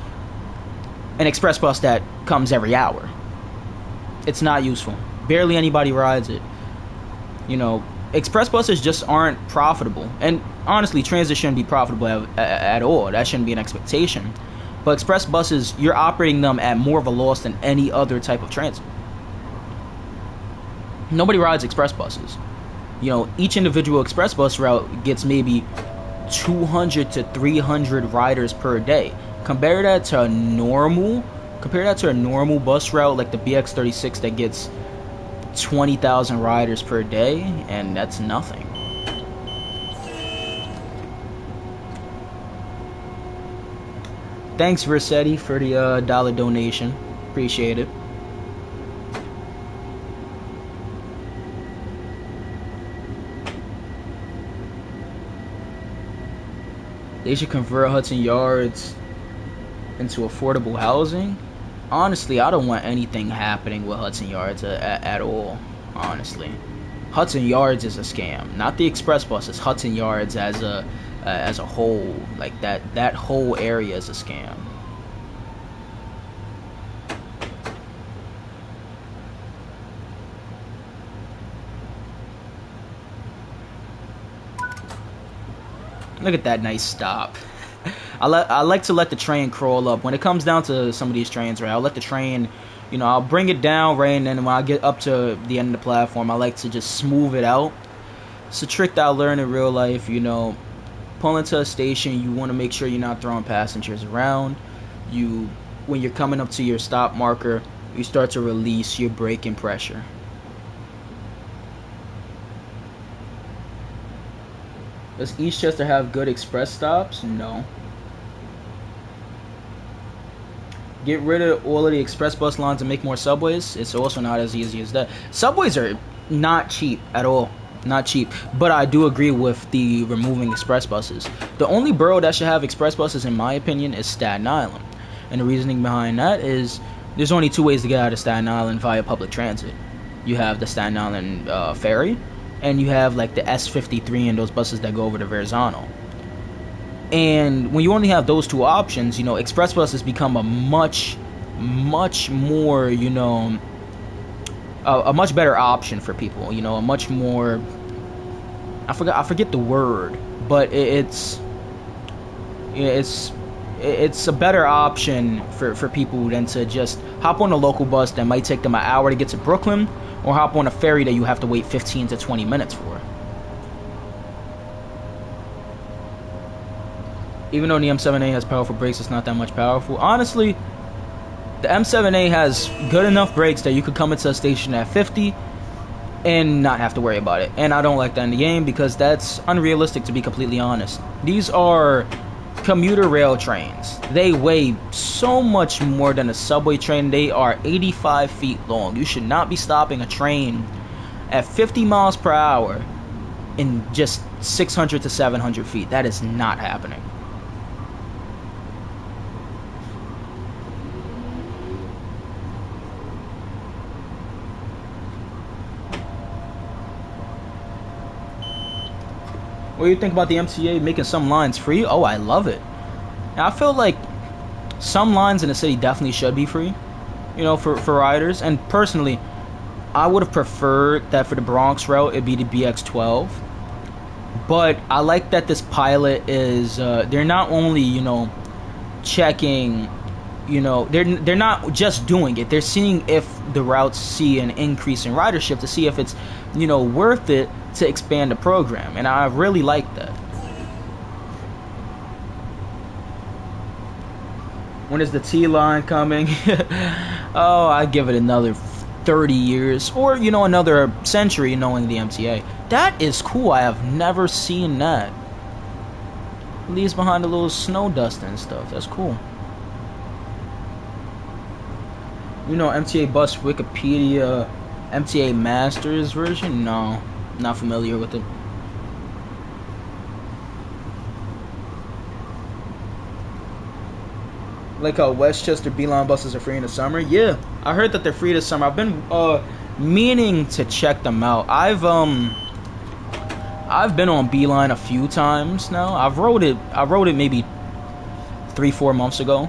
An express bus that comes every hour. It's not useful. Barely anybody rides it. You know, express buses just aren't profitable. And honestly, transit shouldn't be profitable at all. That shouldn't be an expectation. But express buses, you're operating them at more of a loss than any other type of transit. Nobody rides express buses. You know, each individual express bus route gets maybe 200 to 300 riders per day. Compare that to a normal bus route like the BX36 that gets 20,000 riders per day, and that's nothing. Thanks, Versetti, for the dollar donation. Appreciate it. They should convert Hudson Yards into affordable housing. Honestly, I don't want anything happening with Hudson Yards at all. Honestly, Hudson Yards is a scam, not the express buses. Hudson Yards as a whole, like that whole area is a scam. Look at that nice stop. I like to let the train crawl up. When it comes down to some of these trains, right, I'll let the train, you know, I'll bring it down, right, and then when I get up to the end of the platform, I like to just smooth it out. It's a trick that I learned in real life. You know, pull into a station, you want to make sure you're not throwing passengers around. When you're coming up to your stop marker, you start to release your braking pressure. Does Eastchester have good express stops? No. Get rid of all of the express bus lines and make more subways? It's also not as easy as that. Subways are not cheap at all. Not cheap. But I do agree with the removing express buses. The only borough that should have express buses, in my opinion, is Staten Island. And the reasoning behind that is there's only two ways to get out of Staten Island via public transit. You have the Staten Island ferry, and you have like the S53 and those buses that go over to Verrazano. And when you only have those two options, you know, express buses become a much more, you know, a much better option for people. You know, a much more, I forget the word, but it's a better option for people than to just hop on a local bus that might take them an hour to get to Brooklyn, or hop on a ferry that you have to wait 15 to 20 minutes for. Even though the M7A has powerful brakes, it's not that much powerful. Honestly, the M7A has good enough brakes that you could come into a station at 50 and not have to worry about it. And I don't like that in the game because that's unrealistic, to be completely honest. These are commuter rail trains. They weigh so much more than a subway train. They are 85 feet long. You should not be stopping a train at 50 miles per hour in just 600 to 700 feet. That is not happening. What do you think about the MTA making some lines free? Oh, I love it. Now, I feel like some lines in the city definitely should be free, you know, for riders. And personally, I would have preferred that for the Bronx route, it'd be the BX12. But I like that this pilot is, they're not only, you know, checking, you know, they're not just doing it. They're seeing if the routes see an increase in ridership to see if it's, you know, worth it to expand the program. And I really like that. When is the T line coming? Oh, I give it another 30 years or, you know, another century knowing the MTA. That is cool. I have never seen that. It leaves behind a little snow dust and stuff. That's cool. You know, MTA bus Wikipedia, MTA Masters version? No, not familiar with it. Like how Westchester Beeline buses are free in the summer? Yeah, I heard that they're free this summer. I've been meaning to check them out. I've been on Beeline a few times now. I wrote it maybe 3-4 months ago.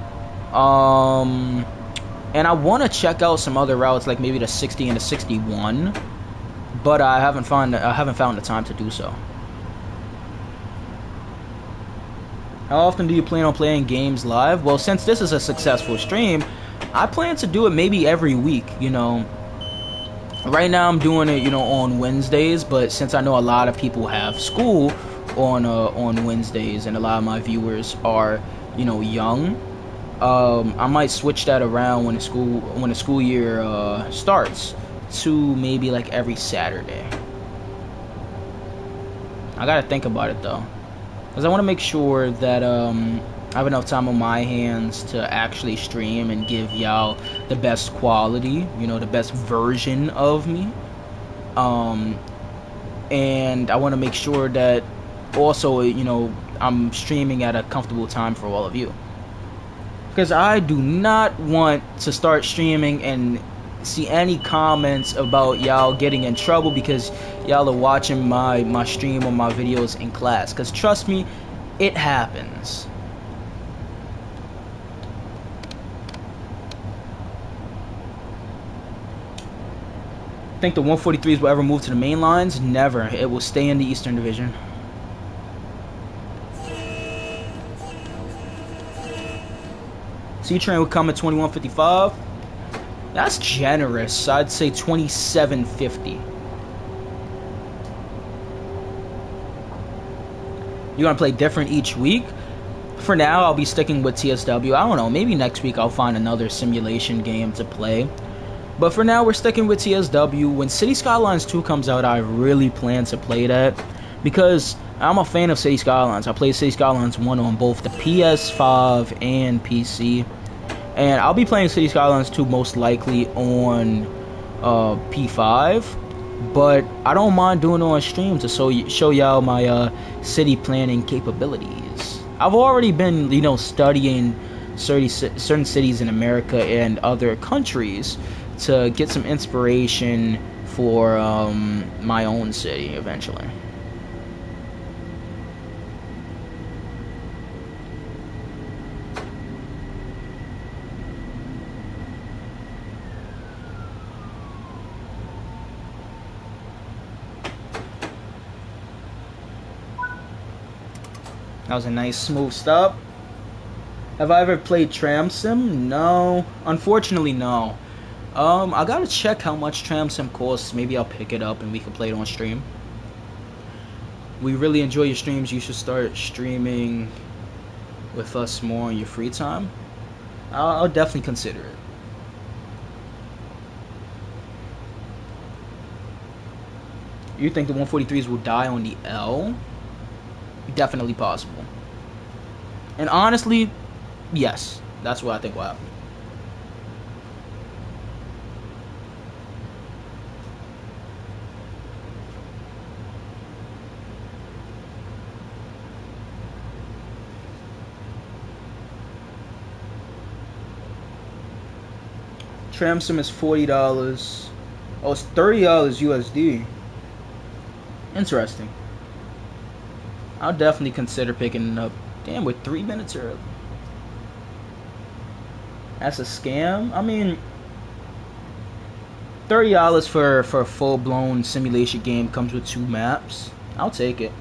And I want to check out some other routes, like maybe the 60 and the 61, but I haven't found the time to do so. How often do you plan on playing games live? Well, since this is a successful stream, I plan to do it maybe every week, you know. Right now I'm doing it, you know, on Wednesdays, but since I know a lot of people have school on Wednesdays and a lot of my viewers are, you know, young, I might switch that around when the school year starts to maybe like every Saturday. I gotta think about it though, because I want to make sure that I have enough time on my hands to actually stream and give y'all the best quality, you know, the best version of me. And I want to make sure that also, you know, I'm streaming at a comfortable time for all of you. Because I do not want to start streaming and see any comments about y'all getting in trouble because y'all are watching my stream or my videos in class. Because trust me, it happens. Think the 143s will ever move to the main lines? Never. It will stay in the Eastern Division. C-Train would come at 21.55. That's generous. I'd say 27.50. You're gonna play different each week? For now, I'll be sticking with TSW. I don't know, maybe next week I'll find another simulation game to play. But for now, we're sticking with TSW. When City Skylines 2 comes out, I really plan to play that. Because I'm a fan of City Skylines. I played City Skylines 1 on both the PS5 and PC. And I'll be playing City Skylines 2 most likely on P5. But I don't mind doing it on stream to show y'all my city planning capabilities. I've already been, you know, studying certain cities in America and other countries to get some inspiration for my own city eventually. That was a nice smooth stop. Have I ever played Tram Sim? No. Unfortunately, no. I gotta check how much Tram Sim costs. Maybe I'll pick it up and we can play it on stream. We really enjoy your streams. You should start streaming with us more in your free time. I'll definitely consider it. You think the 143s will die on the L? Definitely possible. And honestly, yes, that's what I think will happen. Tram Sim is $40. Oh, it's $30 USD. Interesting. I'll definitely consider picking it up. Damn, we're 3 minutes early. That's a scam. I mean, $30 for a full-blown simulation game comes with 2 maps. I'll take it.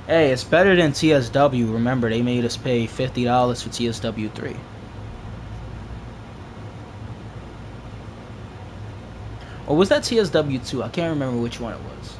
Hey, it's better than TSW. Remember, they made us pay $50 for TSW 3. Or was that TSW 2? I can't remember which one it was.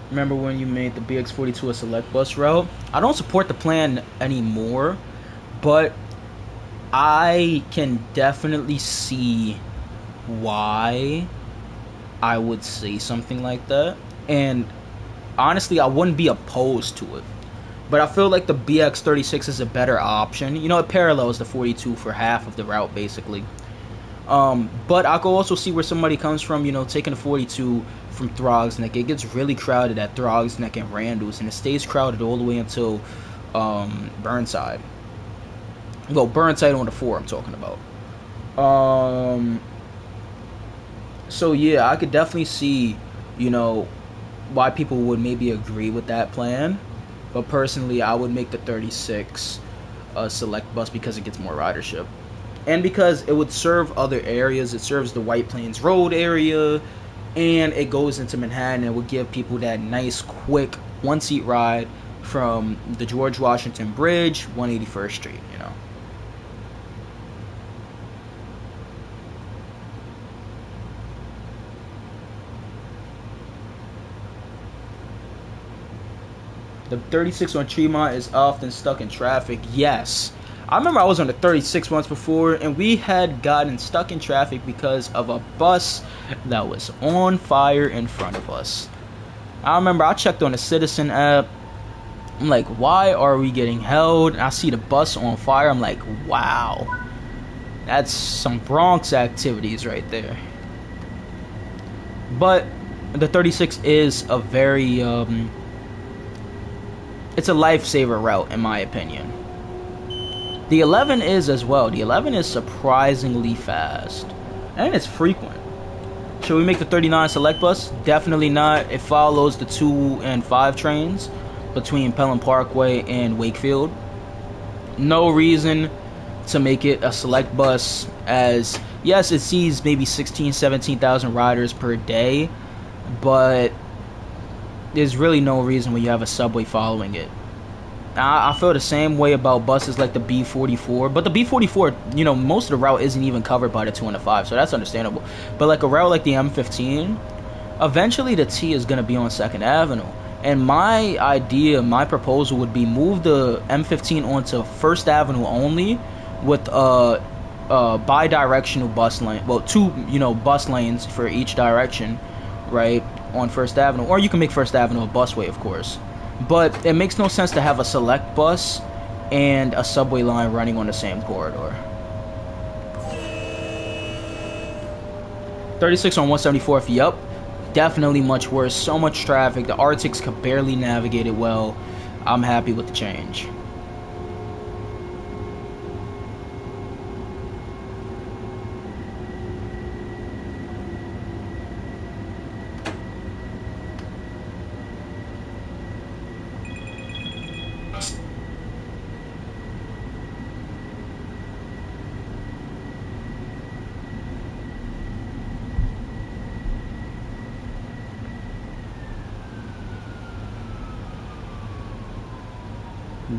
Remember when you made the BX42 a select bus route? I don't support the plan anymore, but I can definitely see why I would say something like that. And honestly, I wouldn't be opposed to it. But I feel like the BX36 is a better option. You know, it parallels the 42 for half of the route, basically. But I could also see where somebody comes from, you know, taking a 42 from Throgs Neck. It gets really crowded at Throgs Neck and Randall's, and it stays crowded all the way until Burnside. Well, Burnside on the 4 I'm talking about. So yeah, I could definitely see, you know, why people would maybe agree with that plan. But personally, I would make the 36 a select bus because it gets more ridership. And because it would serve other areas. It serves the White Plains Road area, and it goes into Manhattan and would give people that nice, quick, one-seat ride from the George Washington Bridge, 181st Street, you know. The 36 on Tremont is often stuck in traffic. Yes. I remember I was on the 36 once before, and we had gotten stuck in traffic because of a bus that was on fire in front of us. I remember I checked on the Citizen app. I'm like, why are we getting held? And I see the bus on fire. I'm like, wow. That's some Bronx activities right there. But the 36 is a very, it's a lifesaver route, in my opinion. The 11 is as well. The 11 is surprisingly fast. And it's frequent. Should we make the 39 select bus? Definitely not. It follows the 2 and 5 trains between Pelham Parkway and Wakefield. No reason to make it a select bus, as yes, it sees maybe 17,000 riders per day, but there's really no reason when you have a subway following it. I feel the same way about buses like the B44, but the B44, you know, most of the route isn't even covered by the 2 and the 5, so that's understandable. But like a route like the M15, eventually the T is gonna be on 2nd Avenue, and my idea, my proposal would be move the M15 onto 1st Avenue only, with bi-directional bus lane, well, 2, you know, bus lanes for each direction, right, on 1st Avenue, or you can make 1st Avenue a busway, of course. But it makes no sense to have a select bus and a subway line running on the same corridor. 36 on 174th, yup. Definitely much worse. So much traffic. The Arctics could barely navigate it well. I'm happy with the change.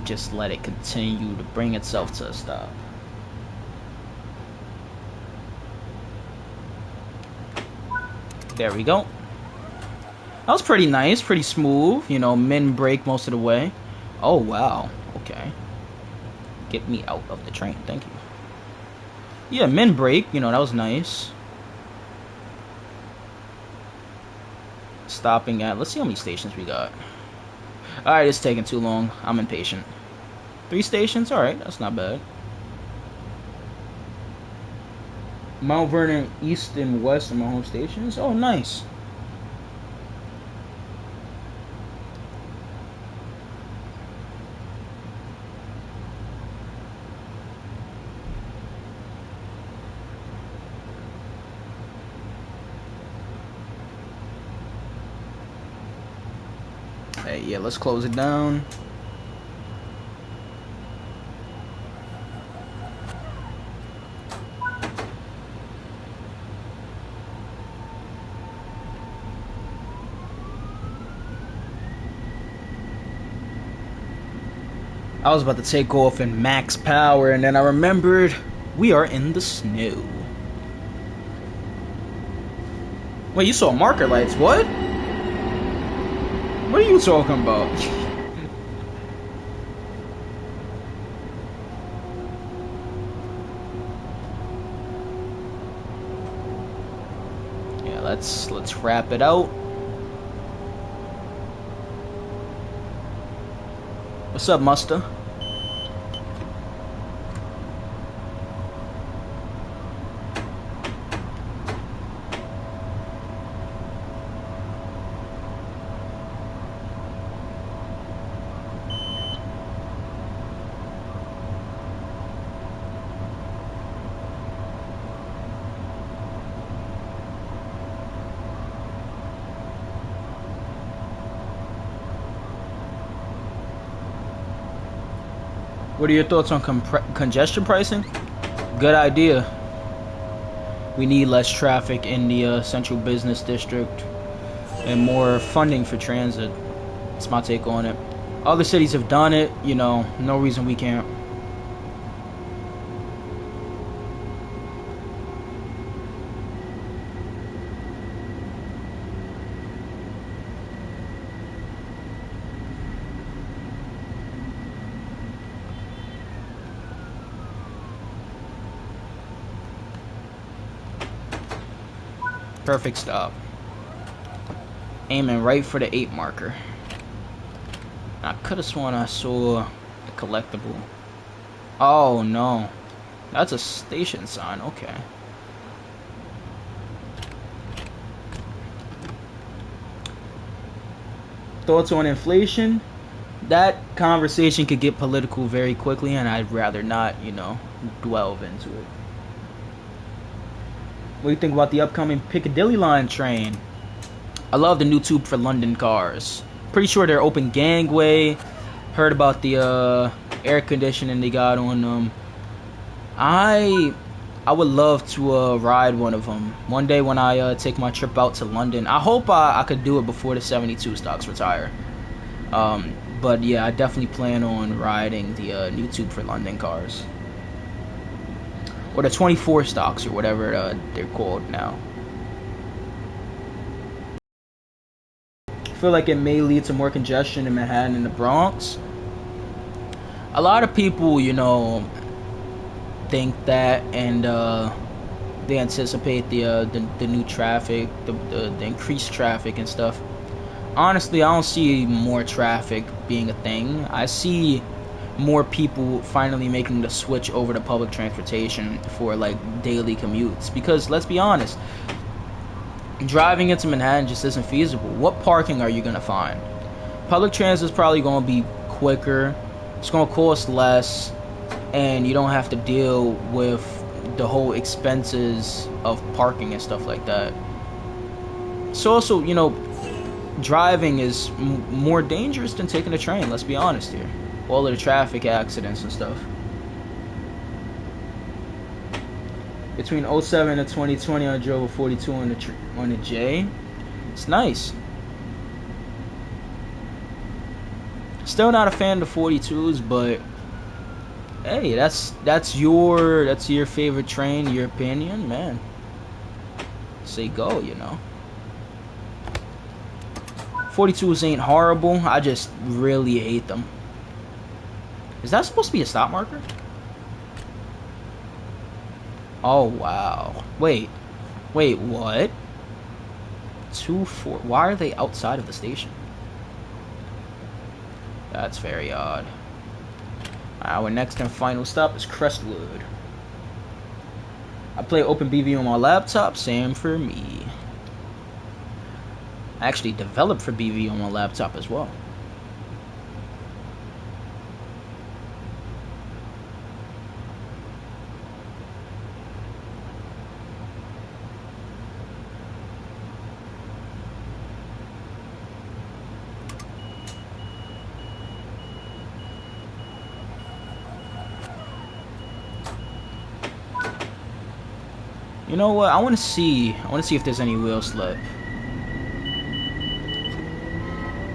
Just let it continue to bring itself to a stop. There we go. That was pretty nice, pretty smooth. You know, min brake most of the way. Oh, wow. Okay. Get me out of the train. Thank you. Yeah, min brake. You know, that was nice. Stopping at... Let's see how many stations we got. Alright, it's taking too long. I'm impatient. 3 stations? Alright, that's not bad. Mount Vernon East and West are my home stations. Oh, nice. Hey, yeah, let's close it down. I was about to take off in max power, and then I remembered we are in the snow. Wait, you saw marker lights? What? What are you talking about? Yeah, let's wrap it out. What's up, Musta? What are your thoughts on congestion pricing? Good idea. We need less traffic in the central business district and more funding for transit. That's my take on it. Other cities have done it, you know, no reason we can't. Perfect stop. Aiming right for the 8 marker. I could have sworn I saw a collectible. Oh no. That's a station sign, okay. Thoughts on inflation? That conversation could get political very quickly, and I'd rather not, you know, delve into it. What do you think about the upcoming Piccadilly line train? I love the new tube for London cars. Pretty sure they're open gangway. Heard about the air conditioning they got on them. I would love to ride one of them one day when I take my trip out to London. I hope I could do it before the 72 stocks retire. But yeah, I definitely plan on riding the new Tube for London cars. Or the 24 stocks, or whatever they're called now. I feel like it may lead to more congestion in Manhattan and the Bronx. A lot of people, you know, think that, and they anticipate the new traffic, the increased traffic and stuff. Honestly, I don't see more traffic being a thing. I see more people finally making the switch over to public transportation for like daily commutes, because let's be honest, driving into Manhattan just isn't feasible. What parking are you gonna find? Public transit is probably gonna be quicker, it's gonna cost less, and you don't have to deal with the whole expenses of parking and stuff like that. So also, you know, driving is more dangerous than taking a train, let's be honest here. All of the traffic accidents and stuff. Between 07 and 2020, I drove a 42 on the J. It's nice. Still not a fan of the 42s, but hey, that's your favorite train, your opinion, man. Say go, you know. 42s ain't horrible. I just really hate them. Is that supposed to be a stop marker? Oh, wow. Wait, what? 2-4. Why are they outside of the station? That's very odd. Our next and final stop is Crestwood. I play OpenBV on my laptop. Same for me. I actually developed for BV on my laptop as well. You know what? I want to see if there's any wheel slip.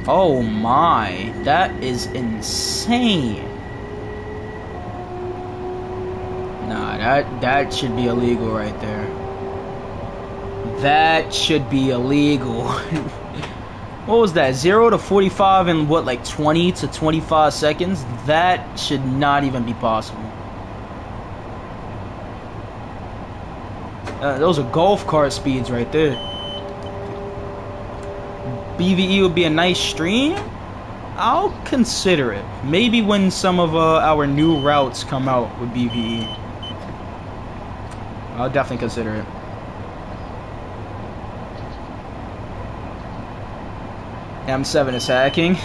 Oh my, that is insane. Nah, that should be illegal right there. That should be illegal. What was that? 0 to 45 in what, like 20 to 25 seconds? That should not even be possible. Those are golf cart speeds right there. BVE would be a nice stream. I'll consider it. Maybe when some of our new routes come out with BVE. I'll definitely consider it. M7 is hacking.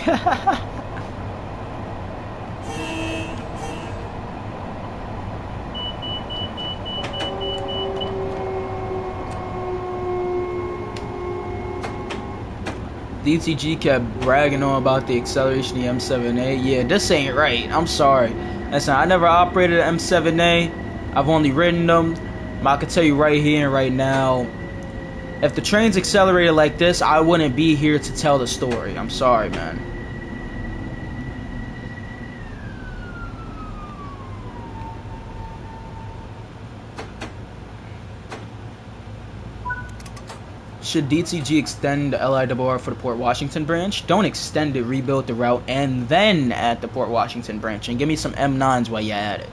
DTG kept bragging on about the acceleration of the M7A. Yeah, this ain't right. I'm sorry. Listen, I never operated an M7A. I've only ridden them. I can tell you right here and right now, if the trains accelerated like this, I wouldn't be here to tell the story. I'm sorry, man. Should DTG extend the LIRR for the Port Washington branch? Don't extend it, rebuild the route, and then add the Port Washington branch. And give me some M9s while you're at it.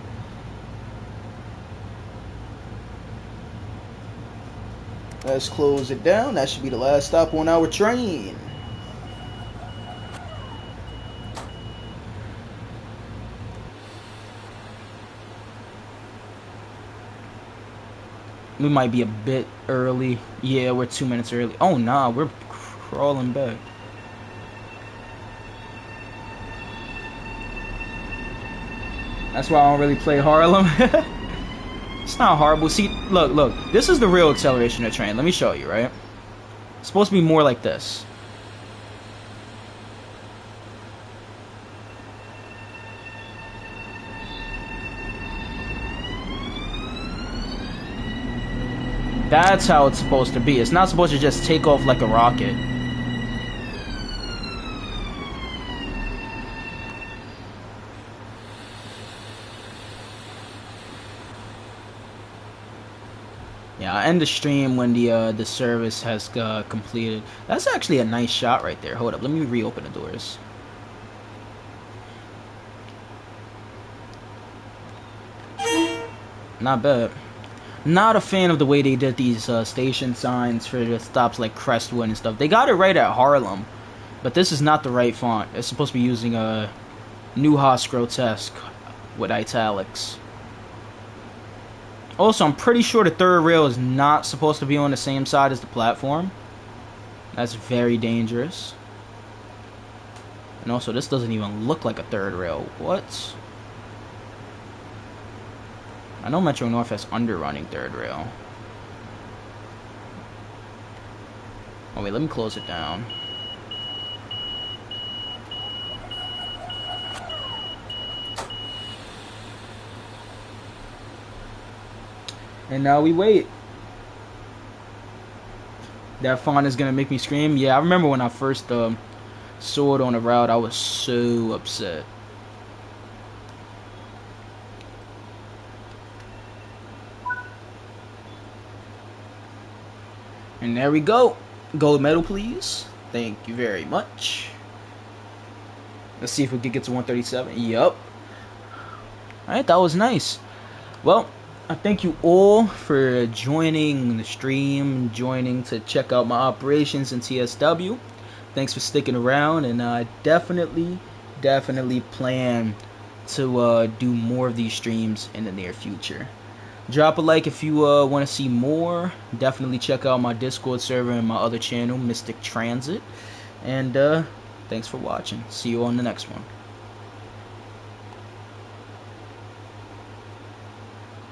Let's close it down. That should be the last stop on our train. We might be a bit early. Yeah, we're 2 minutes early. Oh, nah, we're crawling back. That's why I don't really play Harlem. It's not horrible. See, look. This is the real acceleration of the train. Let me show you, right? It's supposed to be more like this. That's how it's supposed to be. It's not supposed to just take off like a rocket. Yeah, I'll end the stream when the service has completed. That's actually a nice shot right there. Hold up, let me reopen the doors. Not bad. Not a fan of the way they did these station signs for the stops like Crestwood and stuff. They got it right at Harlem, but this is not the right font. It's supposed to be using a Neuhaus Grotesque with italics. Also, I'm pretty sure the third rail is not supposed to be on the same side as the platform. That's very dangerous. And also, this doesn't even look like a third rail. What? I know Metro North has underrunning third rail. Oh wait, let me close it down. And now we wait. That font is gonna make me scream. Yeah, I remember when I first saw it on the route, I was so upset. And there we go. Gold medal, please. Thank you very much. Let's see if we can get to 137. Yup. Alright, that was nice. Well, I thank you all for joining the stream, joining to check out my operations in TSW. Thanks for sticking around, and I definitely plan to do more of these streams in the near future. Drop a like if you want to see more. Definitely check out my Discord server and my other channel, Mystic Transit. And thanks for watching. See you on the next one.